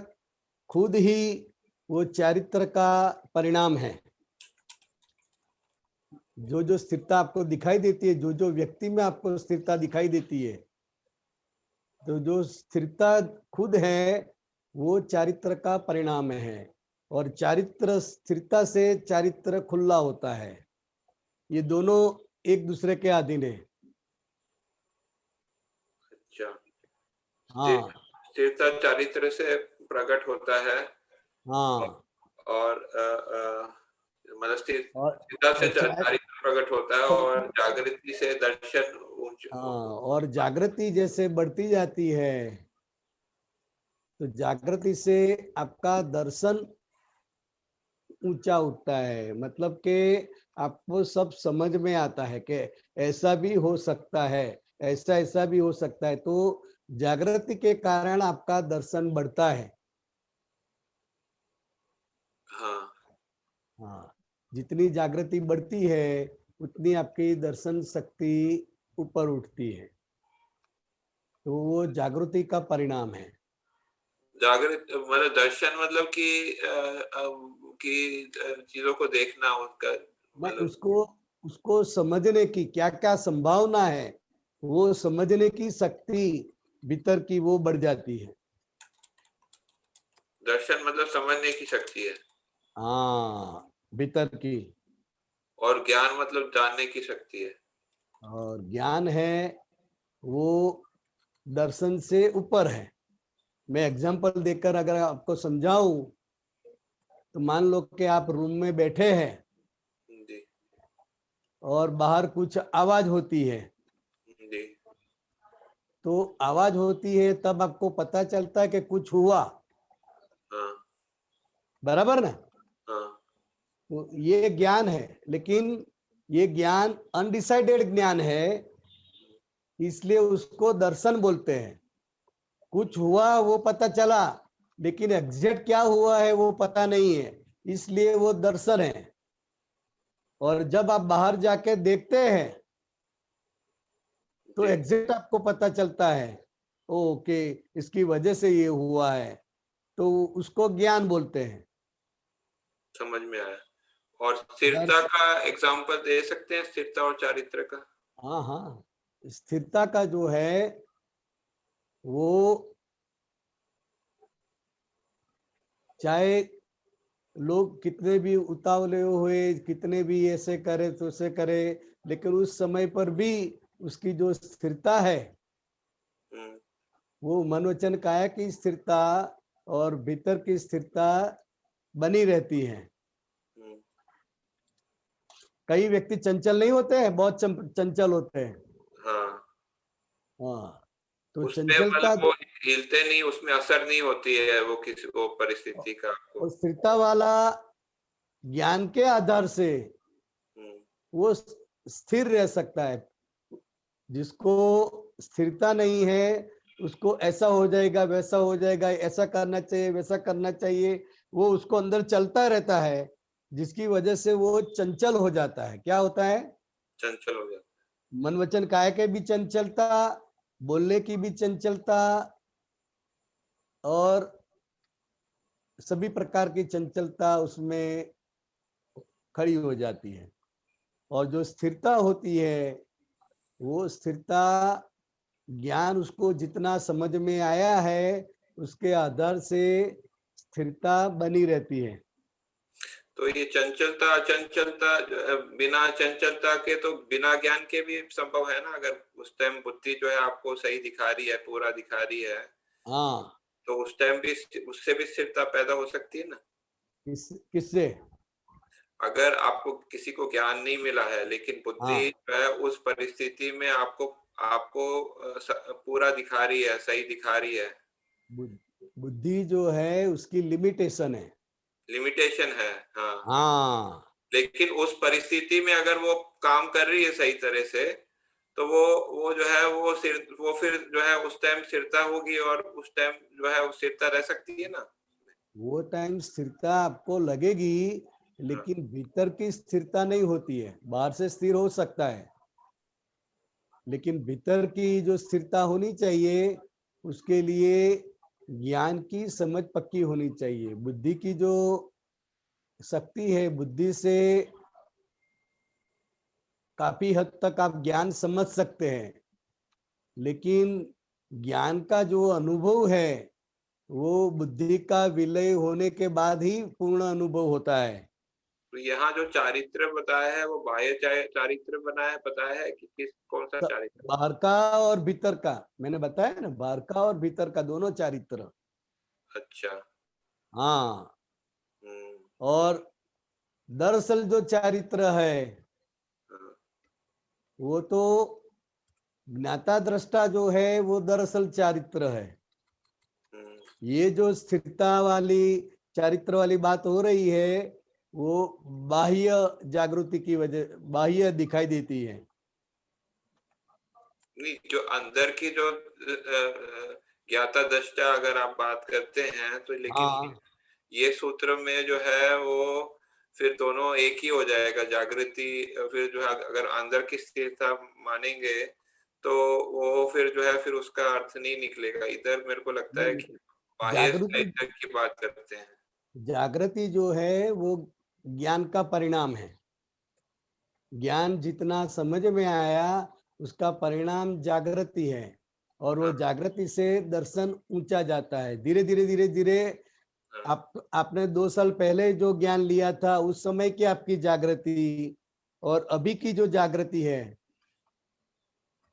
खुद ही वो चारित्र का परिणाम है। जो जो स्थिरता आपको दिखाई देती है, जो जो व्यक्ति में आपको स्थिरता दिखाई देती है, तो जो स्थिरता खुद है वो चारित्र का परिणाम है। और चारित्र, स्थिरता से चारित्र खुला होता है। ये दोनों एक दूसरे के अधीन है। अच्छा। हाँ स्थिरता चारित्र से प्रकट होता है हाँ। और मतलब और स्थिरता से चाहे, चारित्र प्रकट होता है और जागृति से दर्शन हाँ, और जागृति जैसे बढ़ती जाती है, तो जागृति से आपका दर्शन ऊंचा उठता है, मतलब कि आपको सब समझ में आता है कि ऐसा भी हो सकता है, ऐसा ऐसा भी हो सकता है। तो जागृति के कारण आपका दर्शन बढ़ता है। हाँ हाँ, जितनी जागृति बढ़ती है उतनी आपकी दर्शन शक्ति ऊपर उठती है। तो वो जागृति का परिणाम है। जागृत मतलब दर्शन मतलब कि चीजों को देखना उनका मैं मतलब उसको समझने की क्या क्या संभावना है, वो समझने की शक्ति भीतर की वो बढ़ जाती है। दर्शन मतलब समझने की शक्ति है, हाँ, भीतर की। और ज्ञान मतलब जानने की शक्ति है। और ज्ञान है वो दर्शन से ऊपर है। मैं एग्जांपल देकर अगर आपको समझाऊं तो मान लो कि आप रूम में बैठे हैं जी और बाहर कुछ आवाज होती है, जी तो आवाज होती है तब आपको पता चलता है कि कुछ हुआ, हाँ बराबर ना। हाँ तो ये ज्ञान है, लेकिन ये ज्ञान अनडिसाइडेड ज्ञान है, इसलिए उसको दर्शन बोलते हैं। कुछ हुआ वो पता चला, लेकिन एग्जैक्ट क्या हुआ है वो पता नहीं है, इसलिए वो दर्शन है। और जब आप बाहर जाके देखते हैं तो जी एग्जैक्ट आपको पता चलता है, ओके इसकी वजह से ये हुआ है, तो उसको ज्ञान बोलते हैं। समझ में आया। और स्थिरता दर्श का एग्जांपल दे सकते हैं, स्थिरता और चारित्र का? हाँ हाँ, स्थिरता का जो है वो चाहे लोग कितने भी उतावले हुए, कितने भी ऐसे करे तो ऐसे करे, लेकिन उस समय पर भी उसकी जो स्थिरता है हम्म, वो मन वचन काया की स्थिरता और भीतर की स्थिरता बनी रहती है। हम्म, कई व्यक्ति चंचल नहीं होते हैं, बहुत चंचल होते हैं। हाँ हाँ, तो उसमें चंचलता मतलब वो हिलते नहीं, उसमें असर नहीं होती है वो किसी वो परिस्थिति का आपको। और स्थिरता वाला ज्ञान के आधार से हम्म, वो स्थिर रह सकता है। जिसको स्थिरता नहीं है उसको ऐसा हो जाएगा, वैसा हो जाएगा, ऐसा करना चाहिए, वैसा करना चाहिए, वो उसको अंदर चलता रहता है, जिसकी वजह से वो चंचल हो जाता है। क्या होता है? चंचल हो जाता मन वचन काया के भी चंचलता, बोलने की भी चंचलता, और सभी प्रकार की चंचलता उसमें खड़ी हो जाती है। और जो स्थिरता होती है वो स्थिरता ज्ञान उसको जितना समझ में आया है उसके आधार से स्थिरता बनी रहती है। तो ये चंचलता अचंचलता बिना चंचलता के तो बिना ज्ञान के भी संभव है ना? अगर उस टाइम बुद्धि जो है आपको सही दिखा रही है, पूरा दिखा रही है, हाँ, तो उस टाइम भी उससे भी स्थिरता पैदा हो सकती है ना? किससे? अगर आपको किसी को ज्ञान नहीं मिला है लेकिन बुद्धि हाँ, जो है उस परिस्थिति में आपको आपको पूरा दिखा रही है, सही दिखा रही है। बुद्धि जो है उसकी लिमिटेशन है। लिमिटेशन है, हाँ। हाँ, लेकिन उस परिस्थिति में अगर वो काम कर रही है सही तरह से, तो वो जो है वो फिर जो है उस टाइम स्थिरता होगी, और उस टाइम जो है वो स्थिरता रह सकती है ना? वो टाइम स्थिरता आपको लगेगी, हाँ, लेकिन भीतर की स्थिरता नहीं होती है। बाहर से स्थिर हो सकता है, लेकिन भीतर की जो स्थिरता होनी चाहिए उसके लिए ज्ञान की समझ पक्की होनी चाहिए। बुद्धि की जो शक्ति है, बुद्धि से काफी हद तक आप ज्ञान समझ सकते हैं, लेकिन ज्ञान का जो अनुभव है वो बुद्धि का विलय होने के बाद ही पूर्ण अनुभव होता है। तो यहाँ जो चारित्र बताया है वो बाह्य चारित्र बताया है कि कौन सा चारित्र? बाहर का और भीतर का, मैंने बताया ना, बाहर का और भीतर का दोनों चारित्र। अच्छा। हाँ, हम्म, और दरअसल जो चारित्र है हाँ, वो तो ज्ञाता दृष्टा जो है वो दरअसल चारित्र है। हम्म, ये जो स्थिरता वाली चारित्र वाली बात हो रही है वो बाह्य जागृति की वजह, बाह्य दिखाई देती है। नहीं, जो अंदर की जो ज्ञाता दृष्टा अगर आप बात करते हैं तो, लेकिन हाँ, ये सूत्र में जो है वो फिर दोनों एक ही हो जाएगा, जागृति फिर जो है अगर अंदर की स्थिरता मानेंगे तो वो फिर जो है फिर उसका अर्थ नहीं निकलेगा। इधर मेरे को लगता है कि बाह्य जागृति, की बात करते हैं। जागृति जो है वो ज्ञान का परिणाम है। ज्ञान जितना समझ में आया उसका परिणाम जागृति है, और वो जागृति से दर्शन ऊंचा जाता है। धीरे धीरे धीरे धीरे आपने 2 साल पहले जो ज्ञान लिया था उस समय की आपकी जागृति और अभी की जो जागृति है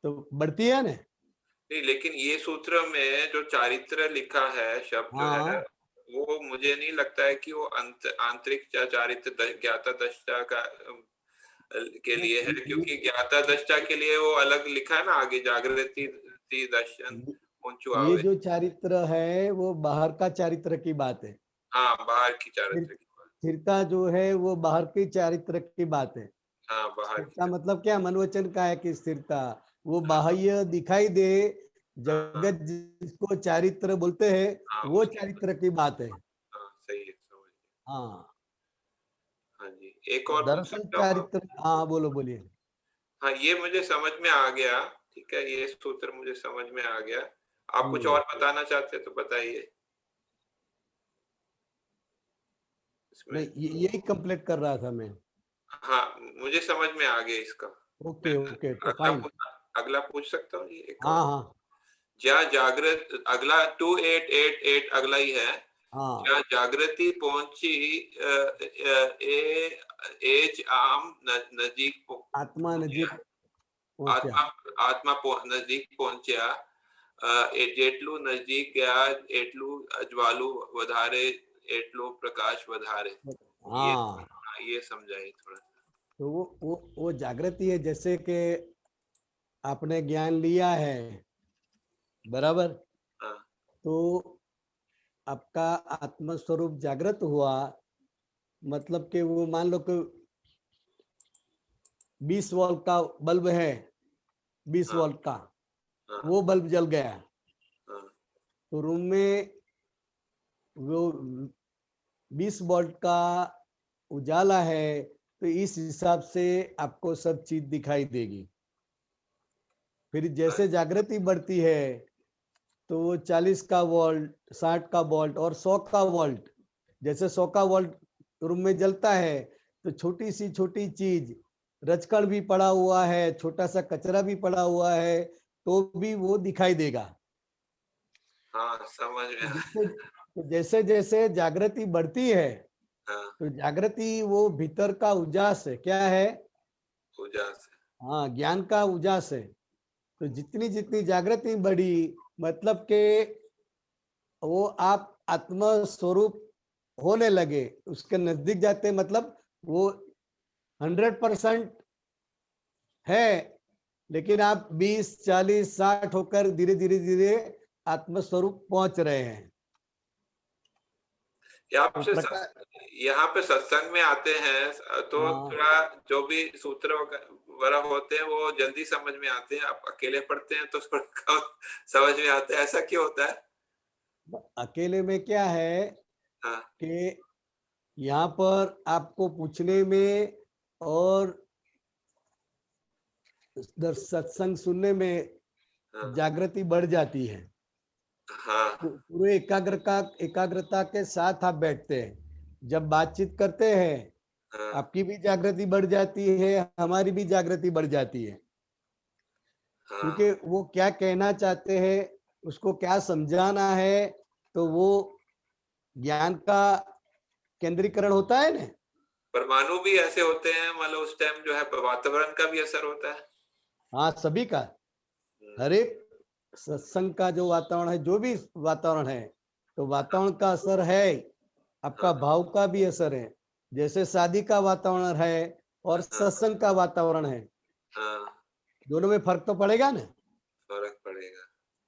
तो बढ़ती है ना। नहीं, लेकिन ये सूत्र में जो चारित्र लिखा है शब्द जो है, हाँ, वो मुझे नहीं लगता है कि वो आंतरिक चारित्र ज्ञाता दृष्टा का के लिए है, क्योंकि ज्ञाता दृष्टा के लिए वो अलग लिखा है ना आगे, जागृति दर्शन ऊंचू ये आवे। जो चारित्र है वो बाहर का चारित्र की बात है। हाँ, बाहर की चारित्र की बात। स्थिरता जो है वो बाहर की चारित्र की बात है। हाँ, बाहर की स्थिरता मतलब क्या, मनवचन का है कि स्थिरता वो हाँ, बाह्य दिखाई दे, हाँ, जगत जिसको चारित्र बोलते हैं हाँ, वो उसकी चारित्र की बात है। हाँ, सही है, समझ गया। हाँ, हाँ जी, एक और पूछ दरअसल सकता हूँ? चारित्र, हाँ बोलो, बोलिए। हाँ, ये मुझे समझ में आ गया। ठीक है, ये सूत्र मुझे समझ में आ गया। आप कुछ और बताना चाहते हैं तो बताइए इसमें। नहीं, यही कंप्लीट कर रहा था मैं। हाँ, मुझे समझ में आ गया इसका। ओके मैं ओके, तो फाइन। अगला पूछ सकता हूँ जी, एक हाँ और। हाँ क्या जागृत, अगला 2888 अगला ही है। हाँ, क्या जागृति पहुंची एज आम नजीक आत्मा नजीक पहुंचा, पहुंचा। आत्मा आत्मा नजदीक पहुंचा, જેટલું નજદીક ગયા એટલું અજવાળું વધારે, એટલું પ્રકાશ વધારે। ये हाँ, ये समझाइए थोड़ा सा। तो वो जागृति है, जैसे कि आपने ज्ञान लिया है, बराबर, हाँ, तो आपका आत्म स्वरूप जागृत हुआ, मतलब कि वो मान लो कि 20 वोल्ट का बल्ब है, 20 हाँ, वोल्ट का हाँ, वो बल्ब जल गया, हाँ, तो रूम में वो 20 वोल्ट का उजाला है, तो इस हिसाब से आपको सब चीज दिखाई देगी। फिर जैसे जागृति बढ़ती है तो वो 40 का वोल्ट, 60 का वोल्ट और 100 का वोल्ट, जैसे 100 का वोल्ट रूम में जलता है तो छोटी सी छोटी चीज, रजकण भी पड़ा हुआ है, छोटा सा कचरा भी पड़ा हुआ है, तो भी वो दिखाई देगा। हाँ, समझ में जैसे जैसे जागृति बढ़ती है हाँ, तो जागृति वो भीतर का उजास है, क्या है, पूजा से। हाँ, ज्ञान का उजास है। तो जितनी जितनी जागृति बढ़ी, मतलब के वो आप आत्म स्वरूप होने लगे, उसके नजदीक जाते, मतलब वो 100% है, लेकिन आप 20, 40, 60 होकर धीरे धीरे धीरे आत्म स्वरूप पहुंच रहे हैं। तो प्रकाश, यहाँ पे सत्संग में आते हैं तो हाँ, थोड़ा जो भी सूत्र वगैरह होते हैं वो जल्दी समझ में आते हैं। आप अकेले पढ़ते हैं तो थोड़ा कम समझ में आता है, ऐसा क्यों होता है? अकेले में क्या है हाँ, कि यहाँ पर आपको पूछने में और सत्संग सुनने में हाँ, जागृति बढ़ जाती है। हाँ, पूरे एकाग्रता के साथ आप बैठते हैं, जब बातचीत करते हैं हाँ, आपकी भी जागृति बढ़ जाती है, हमारी भी जागृति बढ़ जाती है, क्योंकि हाँ, वो क्या कहना चाहते हैं, उसको क्या समझाना है, तो वो ज्ञान का केंद्रीकरण होता है ना। परमाणु भी ऐसे होते हैं, मतलब उस टाइम जो है वातावरण का भी असर होता है। हाँ, सभी का, हर एक सत्संग का जो वातावरण है, जो भी वातावरण है, तो वातावरण का असर है, आपका हाँ, भाव का भी असर है। जैसे शादी का वातावरण है और हाँ, सत्संग का वातावरण है, हाँ, दोनों में फर्क तो पड़ेगा ना। फर्क पड़ेगा।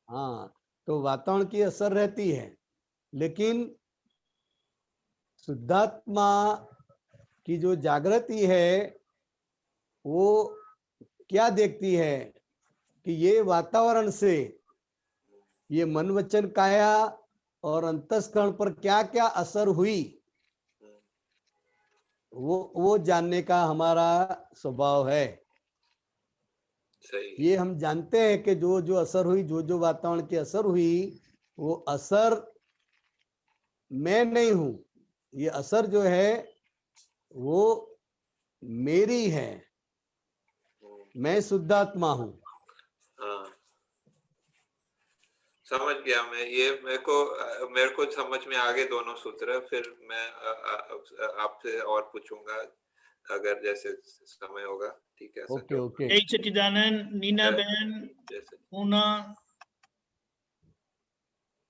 हाँ, तो वातावरण की असर रहती है, लेकिन शुद्धात्मा कि जो जागृति है वो क्या देखती है कि ये वातावरण से ये मन वचन काया और अंतस्करण पर क्या क्या असर हुई, वो जानने का हमारा स्वभाव है। सही। ये हम जानते हैं कि जो जो असर हुई, जो जो वातावरण की असर हुई, वो असर मैं नहीं हूं, ये असर जो है वो मेरी है, मैं शुद्धात्मा हूं। हाँ, समझ गया मैं। ये मेरे को समझ में आ गए दोनों सूत्र। फिर मैं आपसे और पूछूंगा अगर जैसे समय होगा। ठीक है ओके संजोग। ओके। जय सच्चिदानंद। नीना बहन, जैसे पूना।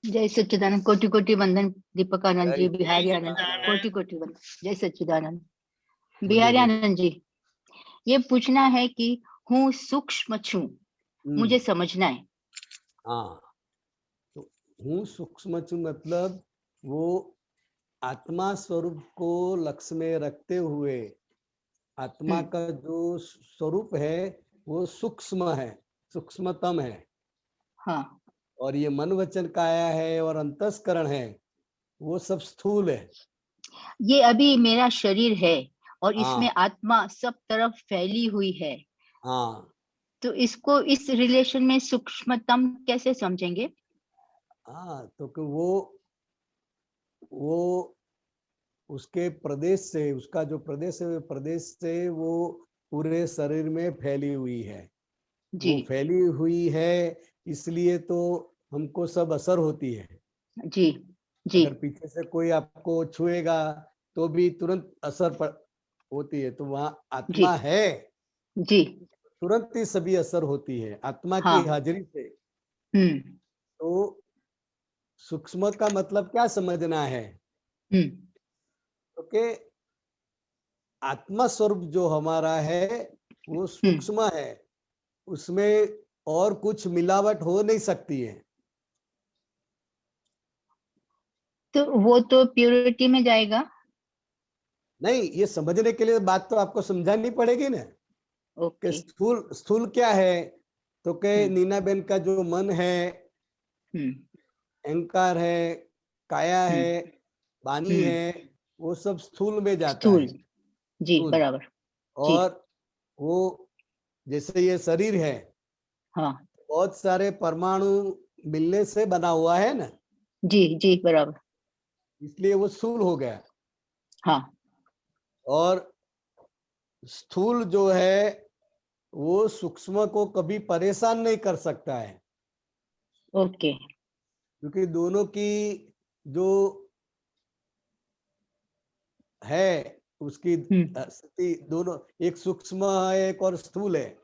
जय सच्चिदानंद। कोटि कोटि वंदन दीपक आनंद जी, जय बिहारी आनंद जी, सच्चिदानंद। कोटि कोटि वंदन। जय सच्चिदानंद। बोलिए, बिहारी बोलिए। आनंद जी, ये पूछना है कि हूँ सूक्ष्म छू, मुझे समझना है। हाँ, तो हूँ सूक्ष्म छू मतलब वो आत्मा स्वरूप को लक्ष्य में रखते हुए आत्मा का जो स्वरूप है वो सूक्ष्म है, सूक्ष्मतम है। हाँ, और ये मन वचन काया है और अंतस्करण है, वो सब स्थूल है। ये अभी मेरा शरीर है और इसमें हाँ आत्मा सब तरफ फैली हुई है, हाँ तो इसको इस रिलेशन में सूक्ष्मतम कैसे समझेंगे? हाँ, तो कि वो उसके प्रदेश से, उसका जो प्रदेश है, प्रदेश से वो पूरे शरीर में फैली हुई है। जी वो फैली हुई है, इसलिए तो हमको सब असर होती है। जी जी अगर पीछे से कोई आपको छुएगा तो भी तुरंत असर होती है, तो वहां जी आत्मा है, जी। तुरंत ही सभी असर होती है आत्मा की हाँ। हाजिरी से। हम्म तो सूक्ष्म का मतलब क्या समझना है, हम्म क्योंकि आत्मा स्वरूप जो हमारा है वो सूक्ष्म है, उसमें और कुछ मिलावट हो नहीं सकती है। तो वो तो प्योरिटी में जाएगा। नहीं, ये समझने के लिए बात तो आपको समझानी पड़ेगी ना कि ओके। स्थूल स्थूल क्या है। तो के नीना बेन का जो मन है, हम्म अहंकार है, काया है, वाणी हम्म है, वो सब स्थूल में जाता स्थूल। है। जी स्थूल। बराबर। जी और वो जैसे ये शरीर है, हाँ। बहुत सारे परमाणु मिलने से बना हुआ है ना, जी जी बराबर। इसलिए वो स्थूल हो गया। हाँ। और स्थूल जो है वो सूक्ष्म को कभी परेशान नहीं कर सकता है, ओके। क्योंकि दोनों की जो है उसकी स्थिति दोनों, एक सूक्ष्म है एक और स्थूल है।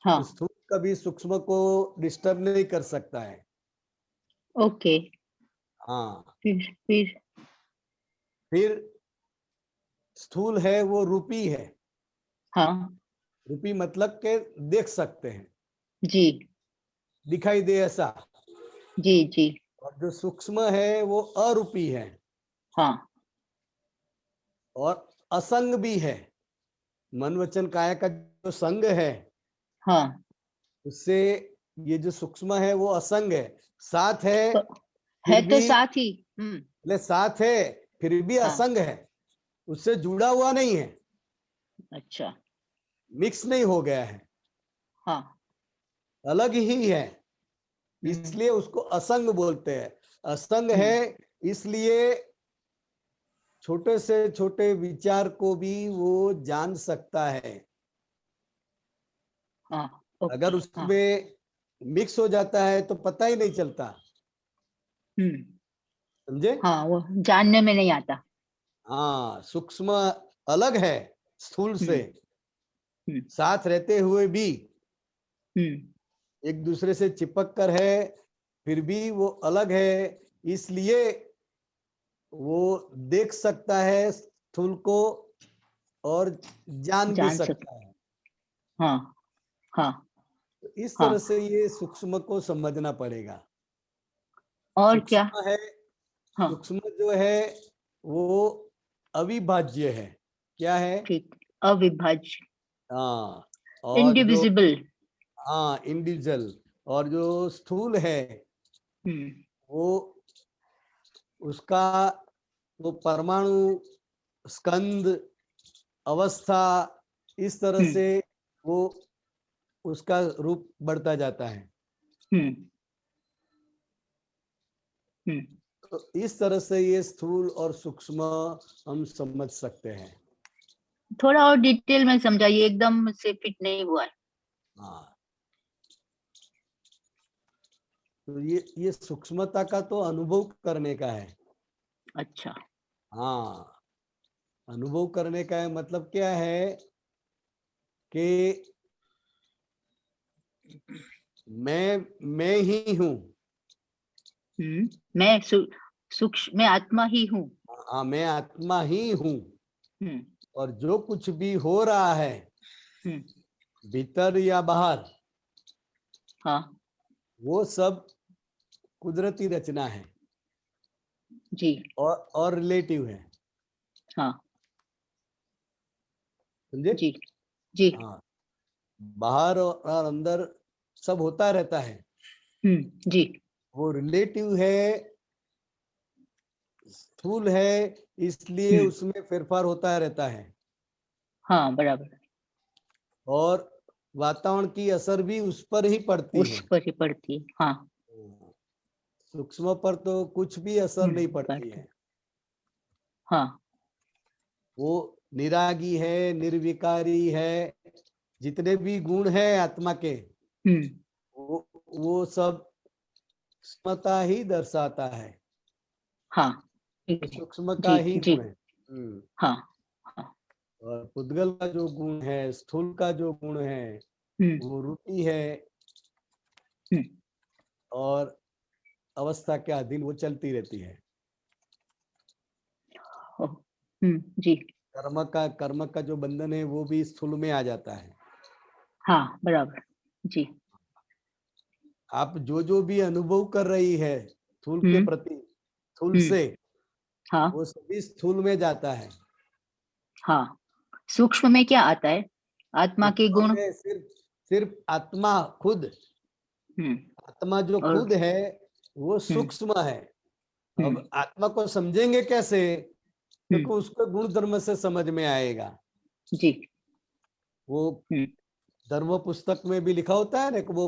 हाँ। तो स्थूल कभी सूक्ष्म को डिस्टर्ब नहीं कर सकता है। ओके। हाँ। फिर फिर स्थूल है वो रूपी है। हाँ। रूपी मतलब के देख सकते हैं, जी दिखाई दे ऐसा। जी जी और जो सूक्ष्म है वो अरूपी है हाँ। और असंग भी है। मन वचन काया का जो संग है हाँ। उससे ये जो सूक्ष्म है वो असंग है, साथ है तो फिर है तो भी, साथ ही। साथ है फिर भी हाँ। असंग है, उससे जुड़ा हुआ नहीं है, अच्छा। मिक्स नहीं हो गया है, हाँ। अलग ही है, इसलिए उसको असंग बोलते हैं। असंग है इसलिए छोटे से छोटे विचार को भी वो जान सकता है। हाँ। अगर ओके। हाँ। उसमें मिक्स हो जाता है तो पता ही नहीं चलता, समझे। हाँ, वो जानने में नहीं आता। हाँ, सूक्ष्म अलग है स्थूल से, हम्म साथ रहते हुए भी हम्म एक दूसरे से चिपक कर है, फिर भी वो अलग है, इसलिए वो देख सकता है स्थूल को और जान भी जान सक। सकता है। हाँ हाँ तो इस हाँ। तरह से ये सूक्ष्म को समझना पड़ेगा। और क्या? सूक्ष्म है, हाँ। सूक्ष्म जो है वो अविभाज्य है, क्या है? ठीक, अविभाज्य, हाँ। और जो इंडिविजिबल। हाँ इंडिविजुअल, और जो स्थूल है वो उसका वो परमाणु, स्कंद, अवस्था, इस तरह से वो उसका रूप बढ़ता जाता है। तो इस तरह से ये स्थूल और सूक्ष्म हम समझ सकते हैं। थोड़ा और डिटेल में समझाइए, एकदम से फिट नहीं हुआ है। हाँ, तो ये सूक्ष्मता का तो अनुभव करने का है। अच्छा। हाँ, अनुभव करने का है, मतलब क्या है कि मैं ही हूँ। मैं सूक्ष्म, मैं आत्मा ही हूँ। हाँ, मैं आत्मा ही हूँ। और जो कुछ भी हो रहा है भीतर या बाहर, हाँ वो सब कुदरती रचना है जी। और रिलेटिव है। हाँ समझे? जी जी। हाँ, बाहर और अंदर सब होता रहता है। जी। वो रिलेटिव है, स्थूल है, इसलिए उसमें फेरफार होता रहता है। हाँ बराबर, और वातावरण की असर भी उस पर ही पड़ती उस है। पर ही पड़ती है। हाँ। सूक्ष्म पर तो कुछ भी असर नहीं पड़ती पड़ती। है। हाँ। वो निरागी है, निर्विकारी है, जितने भी गुण है आत्मा के, वो सब सूक्ष्मता ही दर्शाता है। हाँ ठीक वो है। सूक्ष्म का जी ही जी। गुण है। हाँ हाँ। और पुद्गल का जो गुण है, स्थूल का जो गुण है, वो रूपी है और अवस्था के अधीन वो चलती रहती है। जी। कर्म का जो बंधन है वो भी स्थूल में आ जाता है। हाँ बराबर जी। आप जो भी अनुभव कर रही है स्थूल के प्रति, स्थूल से, हाँ वो सभी स्थूल में जाता है। हाँ। सूक्ष्म में क्या आता है? आत्मा के सूक्ष्म गुण। में सिर्फ आत्मा खुद, आत्मा जो और खुद है वो सूक्ष्म है। अब आत्मा को समझेंगे कैसे? तो उसको गुण धर्म से समझ में आएगा। जी। वो धर्म पुस्तक में भी लिखा होता है ना कि वो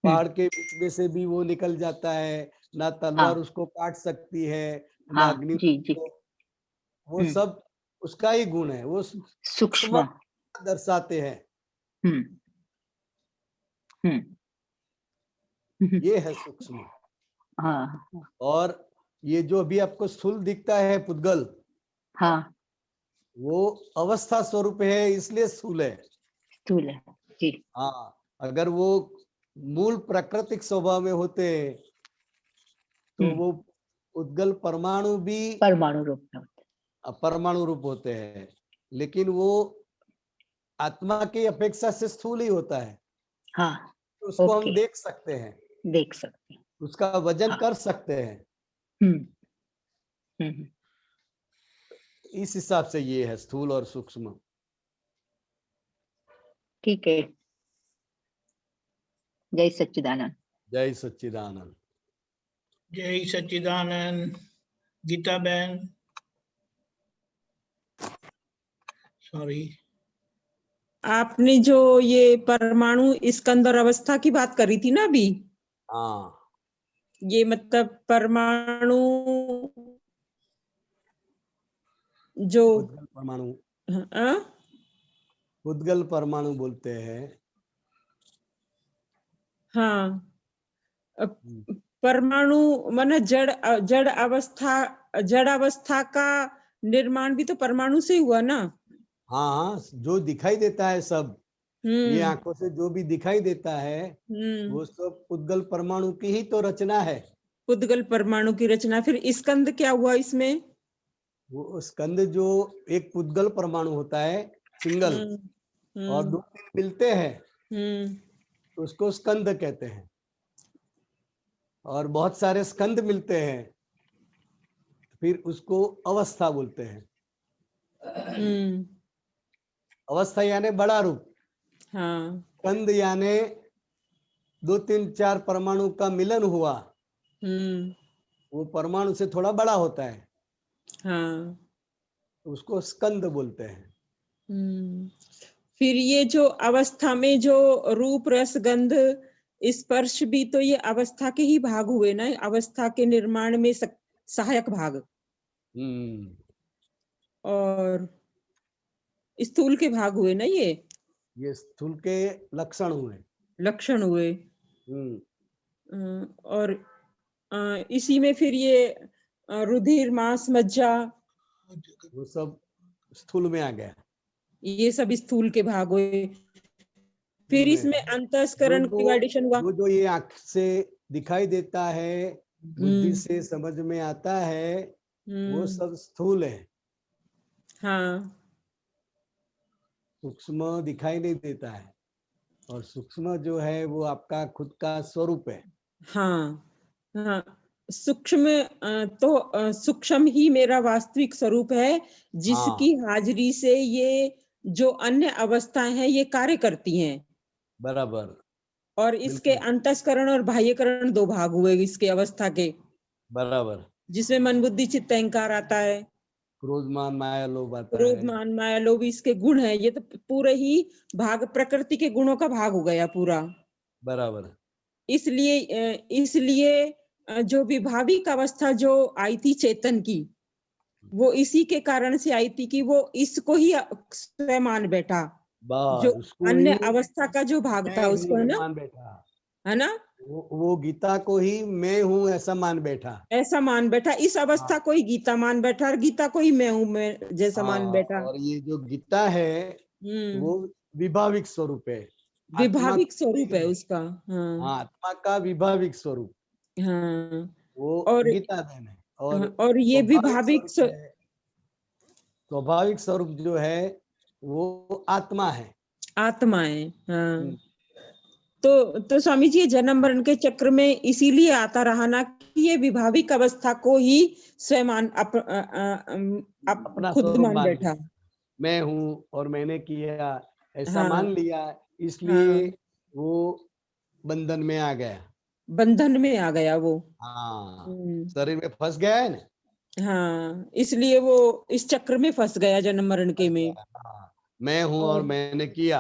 पहाड़ के बीच में से भी वो निकल जाता है, ना तलवार हाँ उसको काट सकती है, ना हाँ अग्नि जी जी। को, वो सब उसका ही गुण है। वो सूक्ष्म सूक्ष्म। दर्शाते हैं। ये है सूक्ष्म। हाँ और ये जो अभी आपको स्थूल दिखता है पुद्गल, हाँ। वो अवस्था स्वरूप है, इसलिए स्थूल है। स्थूल है जी। हाँ, अगर वो मूल प्राकृतिक स्वभाव में होते तो वो उद्गल परमाणु भी परमाणु रूप में होता अपरमाणु रूप होते हैं, लेकिन वो आत्मा की अपेक्षा से स्थूल ही होता है। है। हाँ तो उसको हम ओके, देख सकते हैं, देख सकते हैं। उसका वजन हाँ। कर सकते हैं। हम्म। इस हिसाब से ये है स्थूल और सूक्ष्म। ठीक है। जय सच्चिदानंद। जय सच्चिदानंद। जय सच्चिदानंद। गीता बहन, सॉरी। आपने जो ये परमाणु स्कंद और अवस्था की बात करी थी ना अभी, हाँ, ये मतलब परमाणु जो उद्गल परमाणु, हाँ उद्गल परमाणु बोलते हैं। हाँ, परमाणु माने जड़ अवस्था का निर्माण भी तो परमाणु से हुआ ना। हाँ, जो दिखाई देता है सब, ये आंखों से जो भी दिखाई देता है वो सब उद्गल परमाणु की ही तो रचना है। उद्गल परमाणु की रचना। फिर स्कंद क्या हुआ इसमें? वो स्कंद जो एक उद्गल परमाणु होता है सिंगल, और दो तीन मिलते हैं तो उसको स्कंद कहते हैं। और बहुत सारे स्कंद मिलते हैं फिर उसको अवस्था बोलते हैं। अवस्था यानी बड़ा रूप, हाँ। स्कंद यानी 2 3 4 परमाणु का मिलन हुआ, वो परमाणु से थोड़ा बड़ा होता है, हाँ। उसको स्कंद बोलते हैं। फिर ये जो अवस्था में जो रूप रस गंध स्पर्श भी तो ये अवस्था के ही भाग हुए ना, अवस्था के निर्माण में सहायक भाग, और स्थूल के भाग हुए ना, ये स्थूल के लक्षण हुए, लक्षण हुए। और इसी में फिर ये रुधिर मांस मज्जा, वो सब स्थूल में आ गया, ये सब स्थूल के भाग हुए। फिर इसमें अंतस्करण डिवाइडेशन हुआ, जो ये आंख से दिखाई देता है, बुद्धि से समझ में आता है, वो सब स्थूल है। हाँ। सूक्ष्म दिखाई नहीं देता है, और सूक्ष्म जो है वो आपका खुद का स्वरूप है। हाँ, हाँ। सूक्ष्म तो सूक्ष्म ही मेरा वास्तविक स्वरूप है, जिसकी हाजिरी से ये जो अन्य अवस्थाएं हैं ये कार्य करती हैं। बराबर। और इसके अंतस्करण और बाह्यकरण 2 भाग हुए इसके अवस्था के, बराबर, जिसमें मन बुद्धि चित्त अहंकार आता है, क्रोध मान माया लोभ आता क्रोध है। मान माया लोभ इसके गुण है। ये तो पूरे ही भाग प्रकृति के गुणों का भाग हो गया पूरा। बराबर। इसलिए जो विभाविक अवस्था जो आई थी चेतन की, वो इसी के कारण से आई थी कि वो इसको ही स्वयं मान बैठा, जो अन्य अवस्था का जो भाग था उसको, है ना, मान बैठा, है ना, वो गीता को ही मैं हूँ ऐसा मान बैठा, ऐसा मान बैठा। इस अवस्था को ही गीता मान बैठा, और गीता को ही मैं हूँ मैं जैसा मान बैठा। और ये जो गीता है वो विभाविक स्वरूप है, विभाविक स्वरूप है उसका। हाँ, आत्मा का विभाविक स्वरूप, हाँ। वो और गीता देन है। और ये विभाविक स्वाभाविक स्वरूप जो है वो आत्मा है, आत्मा है। हाँ। तो स्वामी जी, जन्म मरण के चक्र में इसीलिए आता रहा ना कि ये विभाविक अवस्था को ही स्वयं अपना खुद स्वरूप मान बैठा, मैं हूँ और मैंने किया ऐसा हाँ, मान लिया, इसलिए हाँ, वो बंधन में आ गया, बंधन में आ गया वो। शरीर में फंस गया है ना। हाँ, इसलिए वो इस चक्र में फंस गया जन्म मरण के में। मैं हूँ और मैंने किया।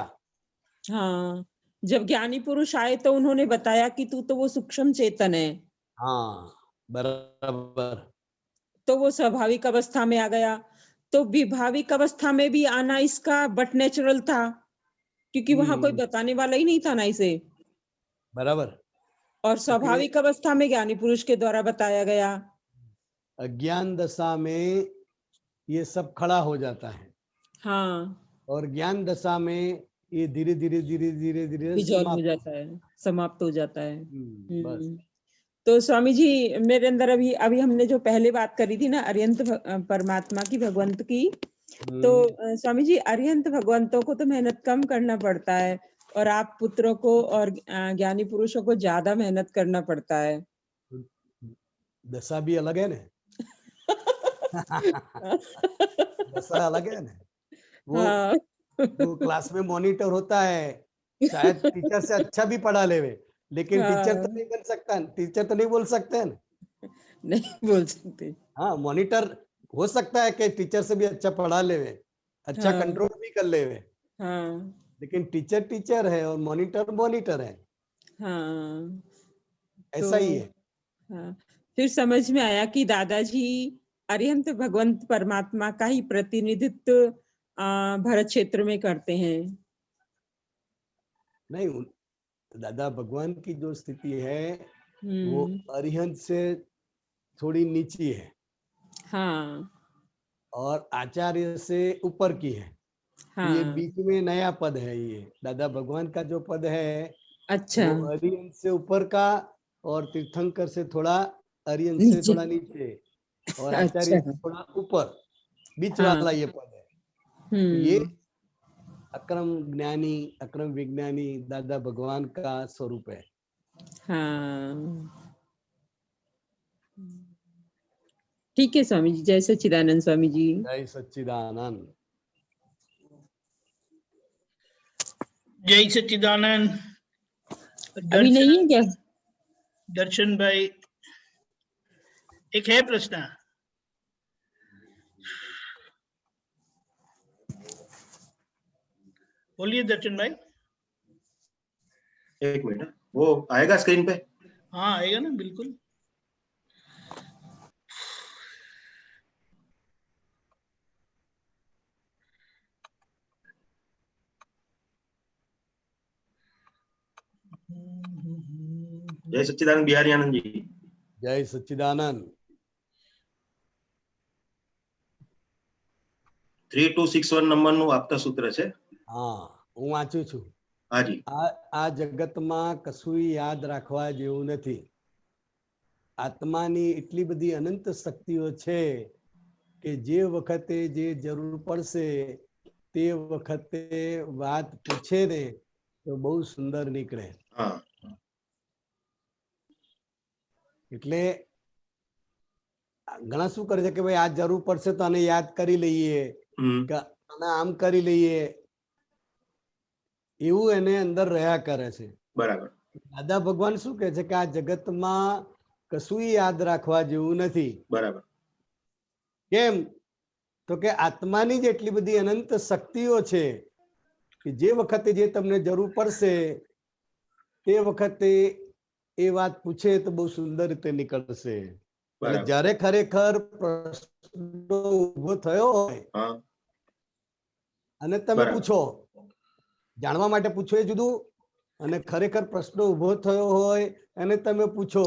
हाँ, जब ज्ञानी पुरुष आए तो उन्होंने बताया कि तू तो वो सूक्ष्म चेतन है। हाँ, बराबर। तो वो स्वाभाविक अवस्था में आ गया। तो विभाविक अवस्था में भी आना इसका बट नेचुरल था, क्योंकि वहां कोई बताने वाला ही नहीं था ना इसे। बराबर। और स्वाभाविक अवस्था में ज्ञानी पुरुष के द्वारा बताया गया। अज्ञान दशा में ये सब खड़ा हो जाता है, हाँ, और ज्ञान दशा में ये धीरे धीरे धीरे धीरे धीरे डिसॉल्व हो जाता है, समाप्त हो जाता है। बस। तो स्वामी जी, मेरे अंदर अभी अभी हमने जो पहले बात करी थी ना अरिहंत परमात्मा की, भगवंत की, तो स्वामी जी अरिहंत भगवंतों को तो मेहनत कम करना पड़ता है, और आप पुत्रों को और ज्ञानी पुरुषों को ज्यादा मेहनत करना पड़ता है। दशा भी अलग है ना। दशा अलग है ना। वो क्लास में मॉनिटर होता है, शायद टीचर से अच्छा भी पढ़ा लेवे, लेकिन टीचर तो नहीं बन सकता, टीचर तो नहीं बोल सकते ना, नहीं बोल सकते। हाँ, मॉनिटर हो सकता है कि टीचर से भी अच्छा पढ़ा लेवे, अच्छा कंट्रोल भी कर लेवे, लेकिन टीचर टीचर है और मॉनिटर मॉनिटर है। हाँ, ऐसा ही है। हाँ, फिर समझ में आया कि दादाजी अरिहंत भगवंत परमात्मा का ही प्रतिनिधित्व भरत क्षेत्र में करते हैं। नहीं, दादा भगवान की जो स्थिति है वो अरिहंत से थोड़ी नीची है, हाँ, और आचार्य से ऊपर की है। हाँ, ये बीच में नया पद है, ये दादा भगवान का जो पद है, अच्छा, वो अरिहंत से ऊपर का, और तीर्थंकर से थोड़ा, अरिहंत से थोड़ा नीचे, और आचार्य से थोड़ा ऊपर, बीच वाला ये पद है। ये अक्रम ज्ञानी, अक्रम विज्ञानी दादा भगवान का स्वरूप है। हाँ, ठीक है स्वामी जी। जय सच्चिदानंद स्वामी जी। जय सच्चिदानंद। जय सच्चिदानंद। अभी नहीं है क्या? दर्शन भाई, एक है प्रश्न। बोलिए दर्शन भाई। एक मिनट, वो आएगा स्क्रीन पे? हाँ आएगा ना, बिल्कुल। जय सच्चिदानंद बिहारी आनंद जी। जय सच्चिदानंद। 3261 નંબરનું આપતા સૂત્ર છે। હા, હું વાંચું છું। હાજી। આ જગતમાં કશું યાદ રાખવા જેવું નથી। આત્માની એટલી બધી અનંત શક્તિઓ છે કે જે વખતે જે જરૂર પડશે તે વખતે વાત પૂછે ને તો બહુ સુંદર નીકળે। હા, એટલે ઘણા શું કરે છે કે ભાઈ આ જરૂર પડશે તો આને યાદ કરી લઈએ, કે આને આમ કરી લઈએ, એવું એને અંદર રહ્યા કરે છે। બરાબર। દાદા ભગવાન શું કહે છે કે આ જગતમાં કશું યાદ રાખવા જેવું નથી। બરાબર। કેમ? તો કે આત્માની જ એટલી બધી અનંત શક્તિઓ છે કે જે વખતે જે તમને જરૂર પડશે તે વખતે એ વાત પૂછે તો બહુ સુંદર રીતે નીકળશે। એટલે જ્યારે ખરેખર પ્રશ્ન ઉભો થયો હોય અને તમે પૂછો, જાણવા માટે પૂછો એ જુદું, અને ખરેખર પ્રશ્ન ઉભો થયો હોય અને તમે પૂછો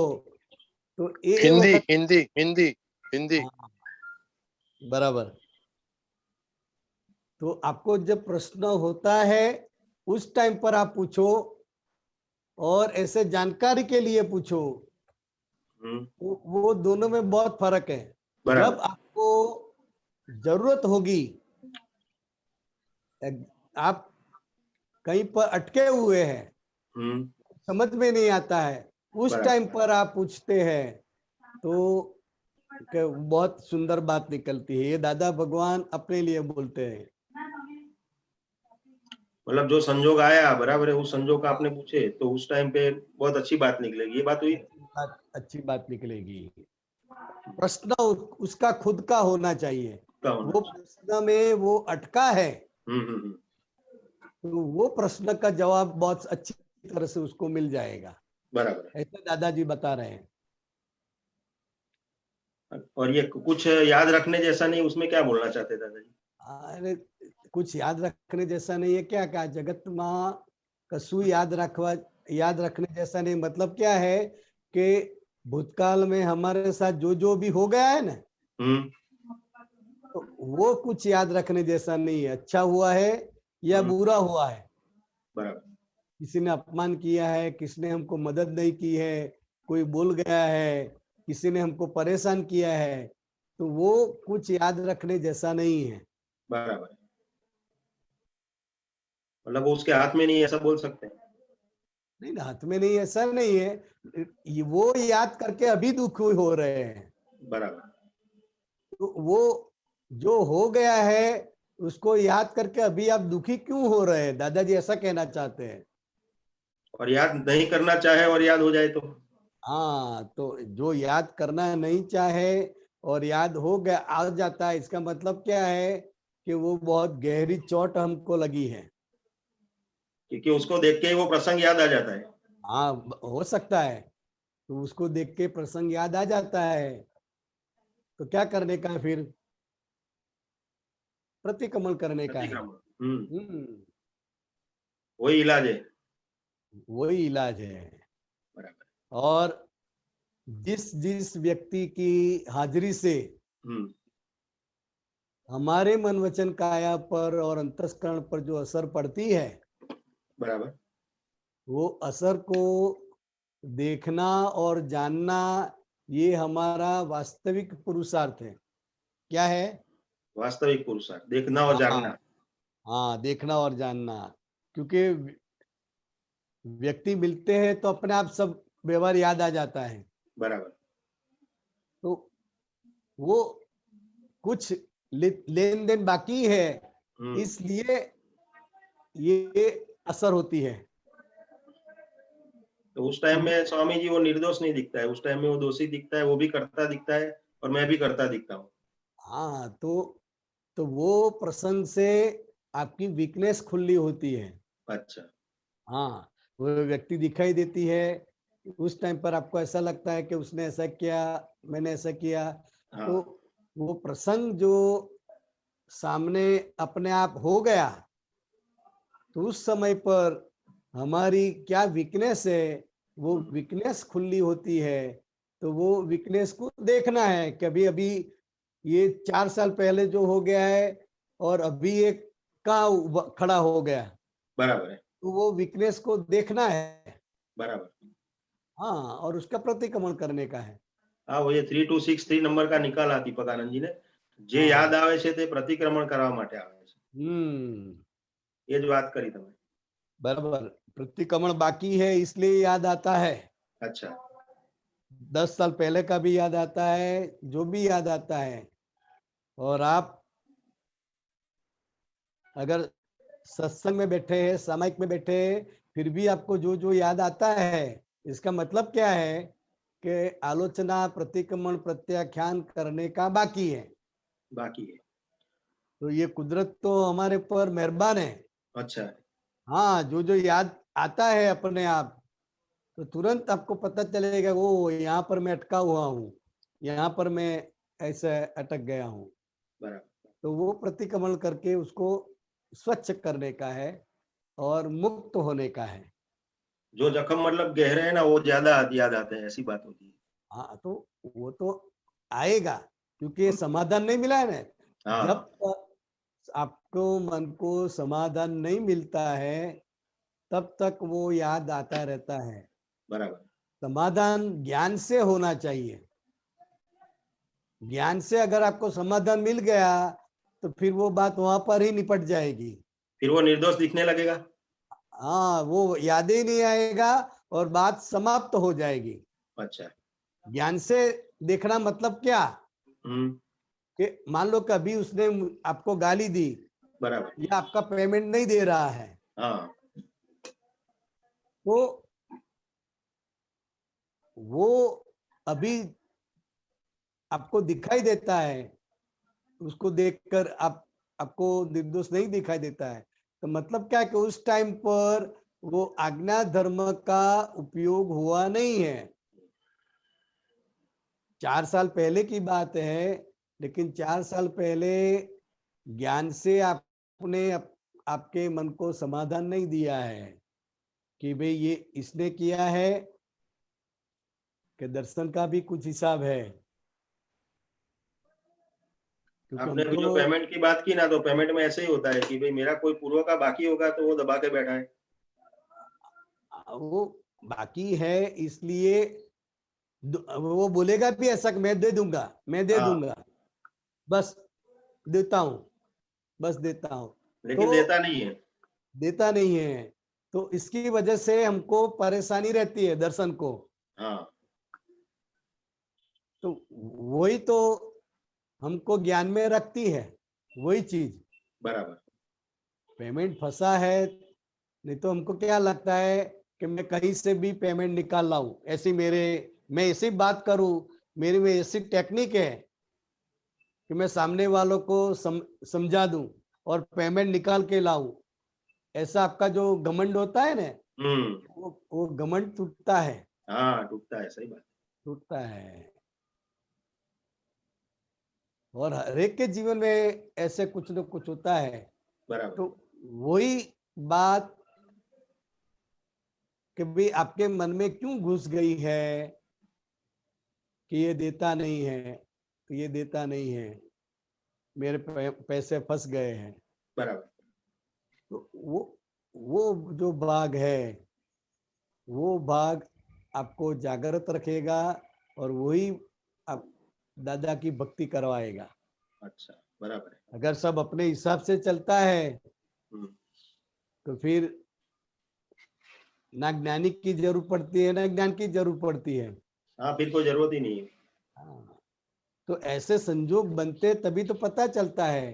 तो हिंदी हिंदी हिंदी हिंदी बराबर। तो आपको जब प्रश्न होता है उस टाइम पर आप पूछो, और ऐसे जानकारी के लिए पूछो। वो दोनों में बहुत फर्क है। जब आपको जरूरत होगी, आप कहीं पर अटके हुए हैं, समझ में नहीं आता है, उस टाइम पर आप पूछते हैं तो बहुत सुंदर बात निकलती है। ये दादा भगवान अपने लिए बोलते हैं। मतलब जो संजोग आया बराबर है, उस संजोग का आपने पूछे तो उस टाइम पे बहुत अच्छी बात निकलेगी। ये बात हुई, अच्छी बात निकलेगी। प्रश्न उसका खुद का होना चाहिए। वो प्रश्न में वो अटका है तो वो प्रश्न का जवाब बहुत अच्छी तरह से उसको मिल जाएगा। बराबर। ऐसे दादाजी बता रहे हैं। और ये कुछ याद रखने जैसा नहीं, उसमें क्या बोलना चाहते दादाजी? अरे कुछ याद रखने जैसा नहीं है क्या? क्या जगत में कશું याद रखने जैसा नहीं, मतलब क्या है कि भूतकाल में हमारे साथ जो जो भी हो गया है ना, तो वो कुछ याद रखने जैसा नहीं है। अच्छा हुआ है या बुरा हुआ है, बराबर। किसी ने अपमान किया है, किसी ने हमको मदद नहीं की है, कोई बोल गया है, किसी ने हमको परेशान किया है, तो वो कुछ याद रखने जैसा नहीं है। बराबर। मतलब वो उसके हाथ में नहीं, ऐसा बोल सकते हैं? नहीं, हाथ में नहीं, ऐसा नहीं है। वो याद करके अभी दुखी हो रहे हैं। बराबर। तो वो जो हो गया है उसको याद करके अभी आप दुखी क्यों हो रहे हैं? दादाजी ऐसा कहना चाहते हैं। और याद नहीं करना चाहे और याद हो जाए तो? हाँ, तो जो याद करना नहीं चाहे और याद हो गया, आ जाता है, इसका मतलब क्या है कि वो बहुत गहरी चोट हमको लगी है, क्योंकि उसको देख के वो प्रसंग याद आ जाता है। हाँ, हो सकता है। तो उसको देख के प्रसंग याद आ जाता है, तो क्या करने का है फिर? प्रतिक्रमण करने का है। वही इलाज है। वही इलाज है। बराबर। और जिस जिस व्यक्ति की हाजिरी से हमारे मन वचन काया पर और अंतस्करण पर जो असर पड़ती है, बराबर, वो असर को देखना और जानना, ये हमारा वास्तविक पुरुषार्थ है। क्या है? वास्तविक पुरुषार्थ, देखना और जानना। हाँ, देखना और जानना। क्योंकि व्यक्ति मिलते हैं तो अपने आप सब व्यवहार याद आ जाता है। बराबर। तो वो कुछ लेन देन बाकी है, इसलिए ये असर होती है। तो उस टाइम में स्वामी जी वो निर्दोष नहीं दिखता है, उस टाइम में वो दोषी दिखता है, वो भी करता दिखता है और मैं भी करता दिखता हूँ। हाँ, तो वो प्रसंग से आपकी वीकनेस खुली होती है। अच्छा, हाँ, वो व्यक्ति दिखाई देती है, उस टाइम पर आपको ऐसा लगता है कि उसने ऐसा किया, मैंने ऐसा किया, हाँ, तो वो प्रसंग जो सामने अपने आप हो गया, तो उस समय पर हमारी क्या वीकनेस है, वो वीकनेस खुली होती है। तो वो वीकनेस को देखना है कि अभी अभी ये 4 साल पहले जो हो गया है और अभी एक कहाँ खड़ा हो गया, बराबर है, तो वो वीकनेस को देखना है। बराबर। हाँ, और उसका प्रतिक्रमण करने का है। हाँ, वो ये 3263 नंबर का निकाला दीपक आनंदजीને, જે हाँ। યાદ આવે છે તે પ્રતિક્રમણ કરવા માટે આવે છે. हम्म, એ જ વાત કરી તમે. बराबर। प्रतिक्रमण बाकी है इसलिए याद आता है। अच्छा, 10 साल पहले का भी याद आता है, जो भी याद आता है। और आप अगर सत्संग में बैठे हैं, सामायिक में बैठे हैं, फिर भी आपको जो जो याद आता है, इसका मतलब क्या है कि आलोचना, प्रतिक्रमण, प्रत्याख्यान करने का बाकी है। बाकी है। तो ये कुदरत तो हमारे पर मेहरबान है। अच्छा, हाँ, जो जो याद आता है अपने आप, तो तुरंत आपको पता चलेगा वो यहाँ पर मैं अटका हुआ हूँ, यहाँ पर मैं ऐसे अटक गया हूँ। बराबर। तो वो प्रतिक्रमण करके उसको स्वच्छ करने का है और मुक्त होने का है। जो जख्म मतलब गहरे हैं ना, वो ज्यादा याद आते हैं, ऐसी बात होती है। हाँ, तो वो तो आएगा, क्योंकि ये समाधान नहीं मिला है ना। हाँ, जब तक आपको मन को समाधान नहीं मिलता है, तब तक वो याद आता रहता है। बराबर। समाधान ज्ञान से होना चाहिए। ज्ञान से अगर आपको समाधान मिल गया, तो फिर वो बात वहां पर ही निपट जाएगी। फिर वो निर्दोष दिखने लगेगा। हाँ, वो याद ही नहीं आएगा और बात समाप्त हो जाएगी। अच्छा। ज्ञान से देखना मतलब क्या, हम्म, कि मान लो कभी उसने आपको गाली दी बराबर। या आपका पेमेंट नहीं दे रहा है, हाँ, तो वो अभी आपको दिखाई देता है, उसको देखकर आपको निर्दोष नहीं दिखाई देता है। तो मतलब क्या कि उस टाइम पर वो आज्ञा धर्म का उपयोग हुआ नहीं है। 4 साल पहले की बात है, लेकिन 4 साल पहले ज्ञान से आपने आपके मन को समाधान नहीं दिया है कि भाई ये इसने किया है, कि दर्शन का भी कुछ हिसाब है। क्योंकि आपने अभी जो हमको पेमेंट की बात की ना, तो पेमेंट में ऐसे ही होता है कि भाई मेरा कोई पूर्व का बाकी होगा तो वो दबा के बैठा है। वो बाकी है, इसलिए वो बोलेगा भी ऐसा कि मैं दे दूंगा, मैं दे हाँ, दूंगा, बस देता हूं, बस देता हूं, लेकिन तो देता नहीं है। देता नहीं है। तो इसकी वजह से हमको परेशानी रहती है दर्शन को। हाँ, तो वही तो हमको ज्ञान में रखती है, वही चीज। बराबर। पेमेंट फंसा है, नहीं तो हमको क्या लगता है कि मैं कहीं से भी पेमेंट निकाल लाऊं, ऐसी मैं ऐसी बात करूं, मेरी में ऐसी टेक्निक है कि मैं सामने वालों को समझा दूं और पेमेंट निकाल के लाऊं। ऐसा आपका जो घमंड होता है ना, वो घमंड टूटता है, हाँ, टूटता है, सही बात। टूटता है। और हर एक के जीवन में ऐसे कुछ न कुछ होता है। बराबर। तो वही बात कि भाई आपके मन में क्यों घुस गई है कि ये देता नहीं है, तो ये देता नहीं है, मेरे पैसे फंस गए हैं। बराबर। तो वो जो भाग है, वो भाग आपको जागृत रखेगा और वही आप दादा की भक्ति करवाएगा। अच्छा, बराबर है। अगर सब अपने हिसाब से चलता है, तो फिर ना ज्ञानी की जरूरत पड़ती है, ना ज्ञान की जरूरत पड़ती है। हाँ, फिर कोई जरूरत ही नहीं है। हाँ, तो ऐसे संजोग बनते तभी तो पता चलता है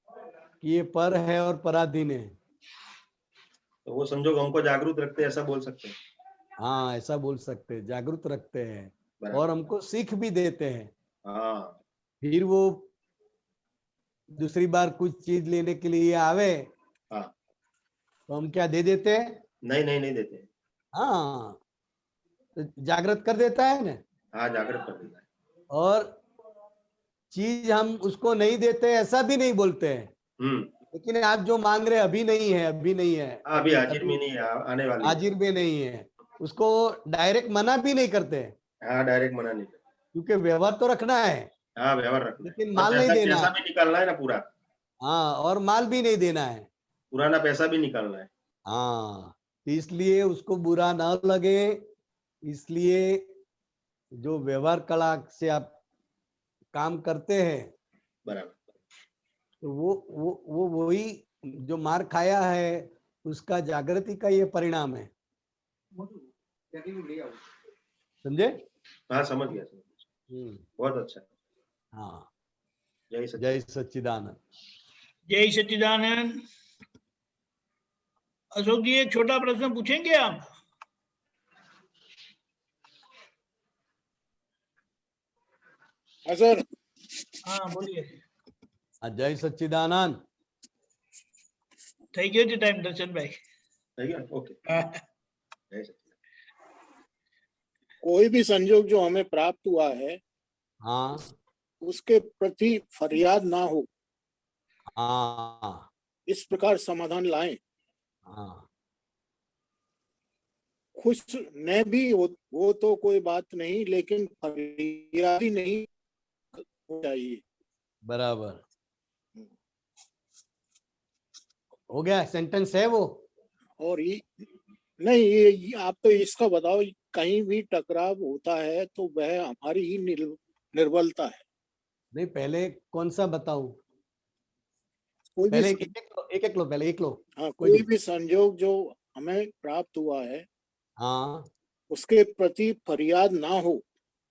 कि ये पर है और पराधीन है। तो वो संजोग हमको जागरूक रखते हैं, ऐसा बोल सकते हैं। हाँ, ऐसा बोल सकते हैं, जागरूक रखते हैं बराबर। और हमको सीख भी देते हैं। हाँ फिर वो दूसरी बार कुछ चीज लेने के लिए आवे हाँ, तो हम क्या दे देते हैं? नहीं देते। हाँ, तो जागृत कर देता है ना। हाँ, जागरूक कर देता है। और चीज हम उसको नहीं देते ऐसा भी नहीं बोलते हैं, लेकिन आप जो मांग रहे हैं अभी नहीं है, अभी नहीं है, हाँ, अभी हाजिर में नहीं है, आने वाली है। हाजिर में नहीं है, उसको डायरेक्ट मना भी नहीं करते हैं, हाँ, डायरेक्ट मना नहीं करते। क्योंकि व्यवहार तो रखना है, हाँ, व्यवहार रखना है। लेकिन और माल नहीं देना पैसा है। भी निकालना है ना पूरा, हाँ, और माल भी नहीं देना है। पुराना पैसा भी निकालना है। हाँ, इसलिए उसको बुरा ना लगे, इसलिए जो व्यवहार कला से आप काम करते हैं बराबर। तो वो वही जो मार खाया है उसका जागृति का ये परिणाम है। समझे? हाँ, समझ गया। बहुत अच्छा। हाँ, जय सच्चिदानंद। जय सच्चिदानंद। जय सच्चिदानंद। अशोक जी, एक छोटा प्रश्न पूछेंगे आप? हाँ सर। हाँ, बोलिए। जय सच्चिदानंद। થઈ ગયો છે ટાઈમ દર્શન ભાઈ? થઈ ગયો? ओके। जय सच्चिदानंद। कोई भी संजोग जो हमें प्राप्त हुआ है, हाँ उसके प्रति फरियाद ना हो, हाँ इस प्रकार समाधान लाएं। हाँ, खुश न भी हो तो कोई बात नहीं, लेकिन फरियादी नहीं चाहिए। बराबर हो गया, सेंटेंस है वो। और ये नहीं, ये आप तो इसका बताओ, कहीं भी टकराव होता है तो वह हमारी ही निर्बलता है। नहीं, पहले कौन सा बताऊं? कोई पहले भी एक लो, पहले एक लो। हाँ, कोई भी संजोग जो हमें प्राप्त हुआ है, हाँ उसके प्रति फरियाद ना हो,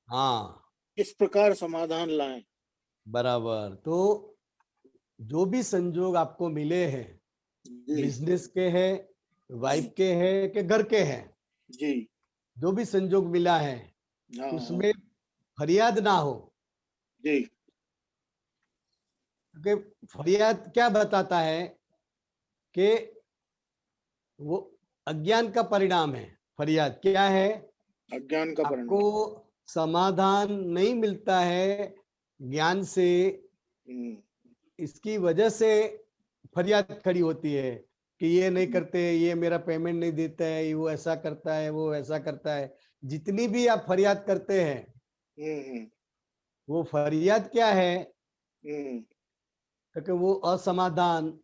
हाँ, इस प्रकार समाधान लाएं। बराबर। तो जो भी संजोग आपको मिले हैं, जी बिजनेस के हैं, वाइफ के हैं कि घर के हैं, जी। जो भी संजोग मिला है हाँ उसमें फरियाद ना हो। जी क्योंकि फरियाद क्या बताता है कि वो अज्ञान का परिणाम है। फरियाद क्या है? अज्ञान का परिणाम। आपको समाधान नहीं मिलता है ज्ञान से, इसकी वजह से फरियाद खड़ी होती है कि ये नहीं करते, ये मेरा पेमेंट नहीं देता है, वो ऐसा करता है, वो ऐसा करता है। जितनी भी आप फरियाद करते हैं वो फरियाद क्या है? क्योंकि वो असमाधान,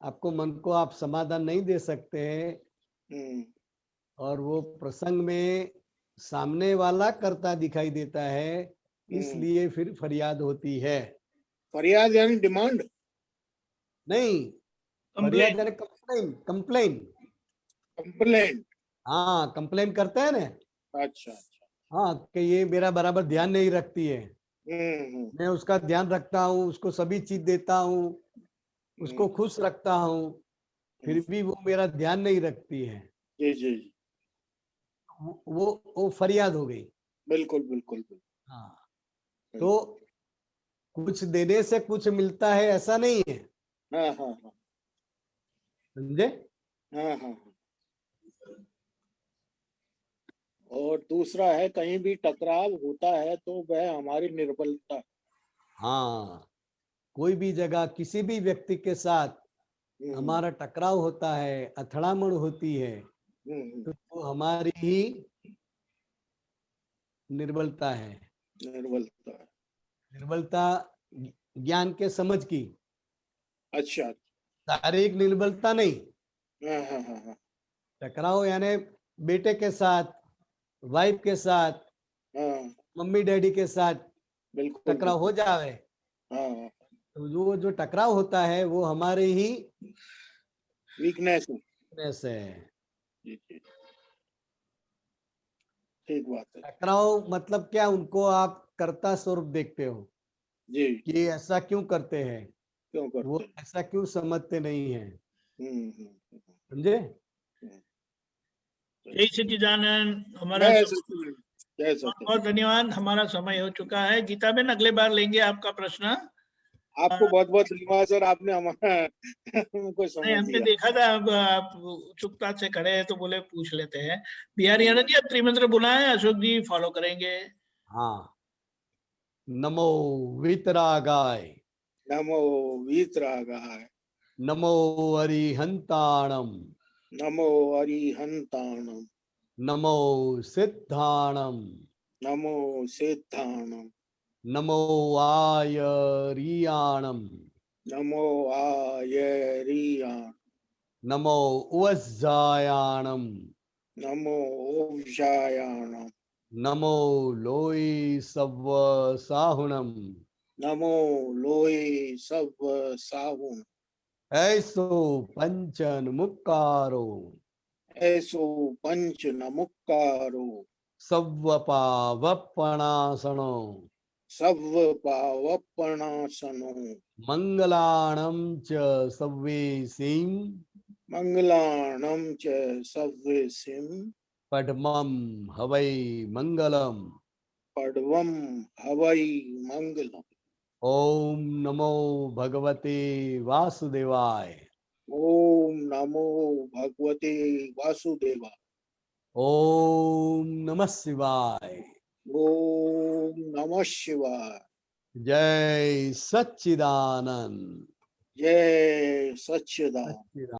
आपको मन को आप समाधान नहीं दे सकते हैं और वो प्रसंग में सामने वाला करता दिखाई देता है, इसलिए फिर फरियाद होती है। फरियाद यानी डिमांड नहीं, फरियाद यानी कंप्लेन। Complain, complaint. हाँ, कंप्लेन करते हैं ना। अच्छा अच्छा। हाँ, कि ये मेरा बराबर ध्यान नहीं रखती है, मैं उसका ध्यान रखता हूँ, उसको सभी चीज देता हूँ, उसको खुश रखता हूँ, फिर भी वो मेरा ध्यान नहीं रखती है। जी जी, वो फरियाद हो गई। बिल्कुल बिल्कुल बिल्कुल। हाँ, तो कुछ देने से कुछ मिलता है ऐसा नहीं है। हाँ हाँ हाँ, समझे? हाँ हाँ। और दूसरा है, कहीं भी टकराव होता है तो वह हमारी निर्बलता। हाँ, कोई भी जगह किसी भी व्यक्ति के साथ हमारा टकराव होता है, अथड़ामण होती है, तो वो हमारी ही निर्बलता है। निर्बलता। निर्बलता ज्ञान के समझ की, अच्छा। शारीरिक निर्बलता नहीं। हाँ हाँ हाँ हाँ। टकराव यानी बेटे के साथ, वाइफ के साथ, हाँ, मम्मी डैडी के साथ बिल्कुल टकराव हो जावे, हाँ, तो जो टकराव होता है वो हमारे ही वीकनेस है। जी जी, ठीक बात है टकराव मतलब क्या? उनको आप कर्ता स्वरूप देखते हो जी। कि ऐसा क्यों करते हैं, क्यों वो करते ऐसा क्यों समझते नहीं है। हैं? समझे? जय सच्चिदानंद। हमारा जय समय- सच्चिदानंद, जय बहुत सच्चिदानंद। धन्यवाद। हमारा समय हो चुका है। गीता बहन अगले बार लेंगे आपका प्रश्न। आपको बहुत बहुत धन्यवाद सर, आपने हमारा हमको नहीं, समय हमने दिया। देखा था अब आप उत्सुकता से खड़े हैं तो बोले पूछ लेते हैं। बिहारी आनंद जी, अब त्रिमंत्र बुलाएं, अशोक जी फॉलो करेंगे। हाँ। नमो वीतरागाय, नमो वीतरागाय, नमो अरिहंताणम, नमो अरिहंताणम, नमो सिद्धाणम, नमो सिद्धाणम, नमो आयरियाणम, नमो आयरियाण, नमो उवज्जायाणम, नमो ओवजायाणम, नमो लोई सव्व साहुणम, नमो लोय सव साहुन, ऐसो पंचन मुक्कारो, ऐसो पंच नमुक्कारो, सव्वपावपणासनो, सव पावपणासनो, मंगलाणं च सव्वेसिं, मंगलाणं च सव्यसिं, पद्मं हवै मंगलम। पड्वं हवै मंगलम्। ओम नमो भगवते वासुदेवाय, ओम नमो भगवते वासुदेवाय, ओम नमः शिवाय। ओम नमः शिवाय। जय सच्चिदानंद। जय सच्चिदानंद।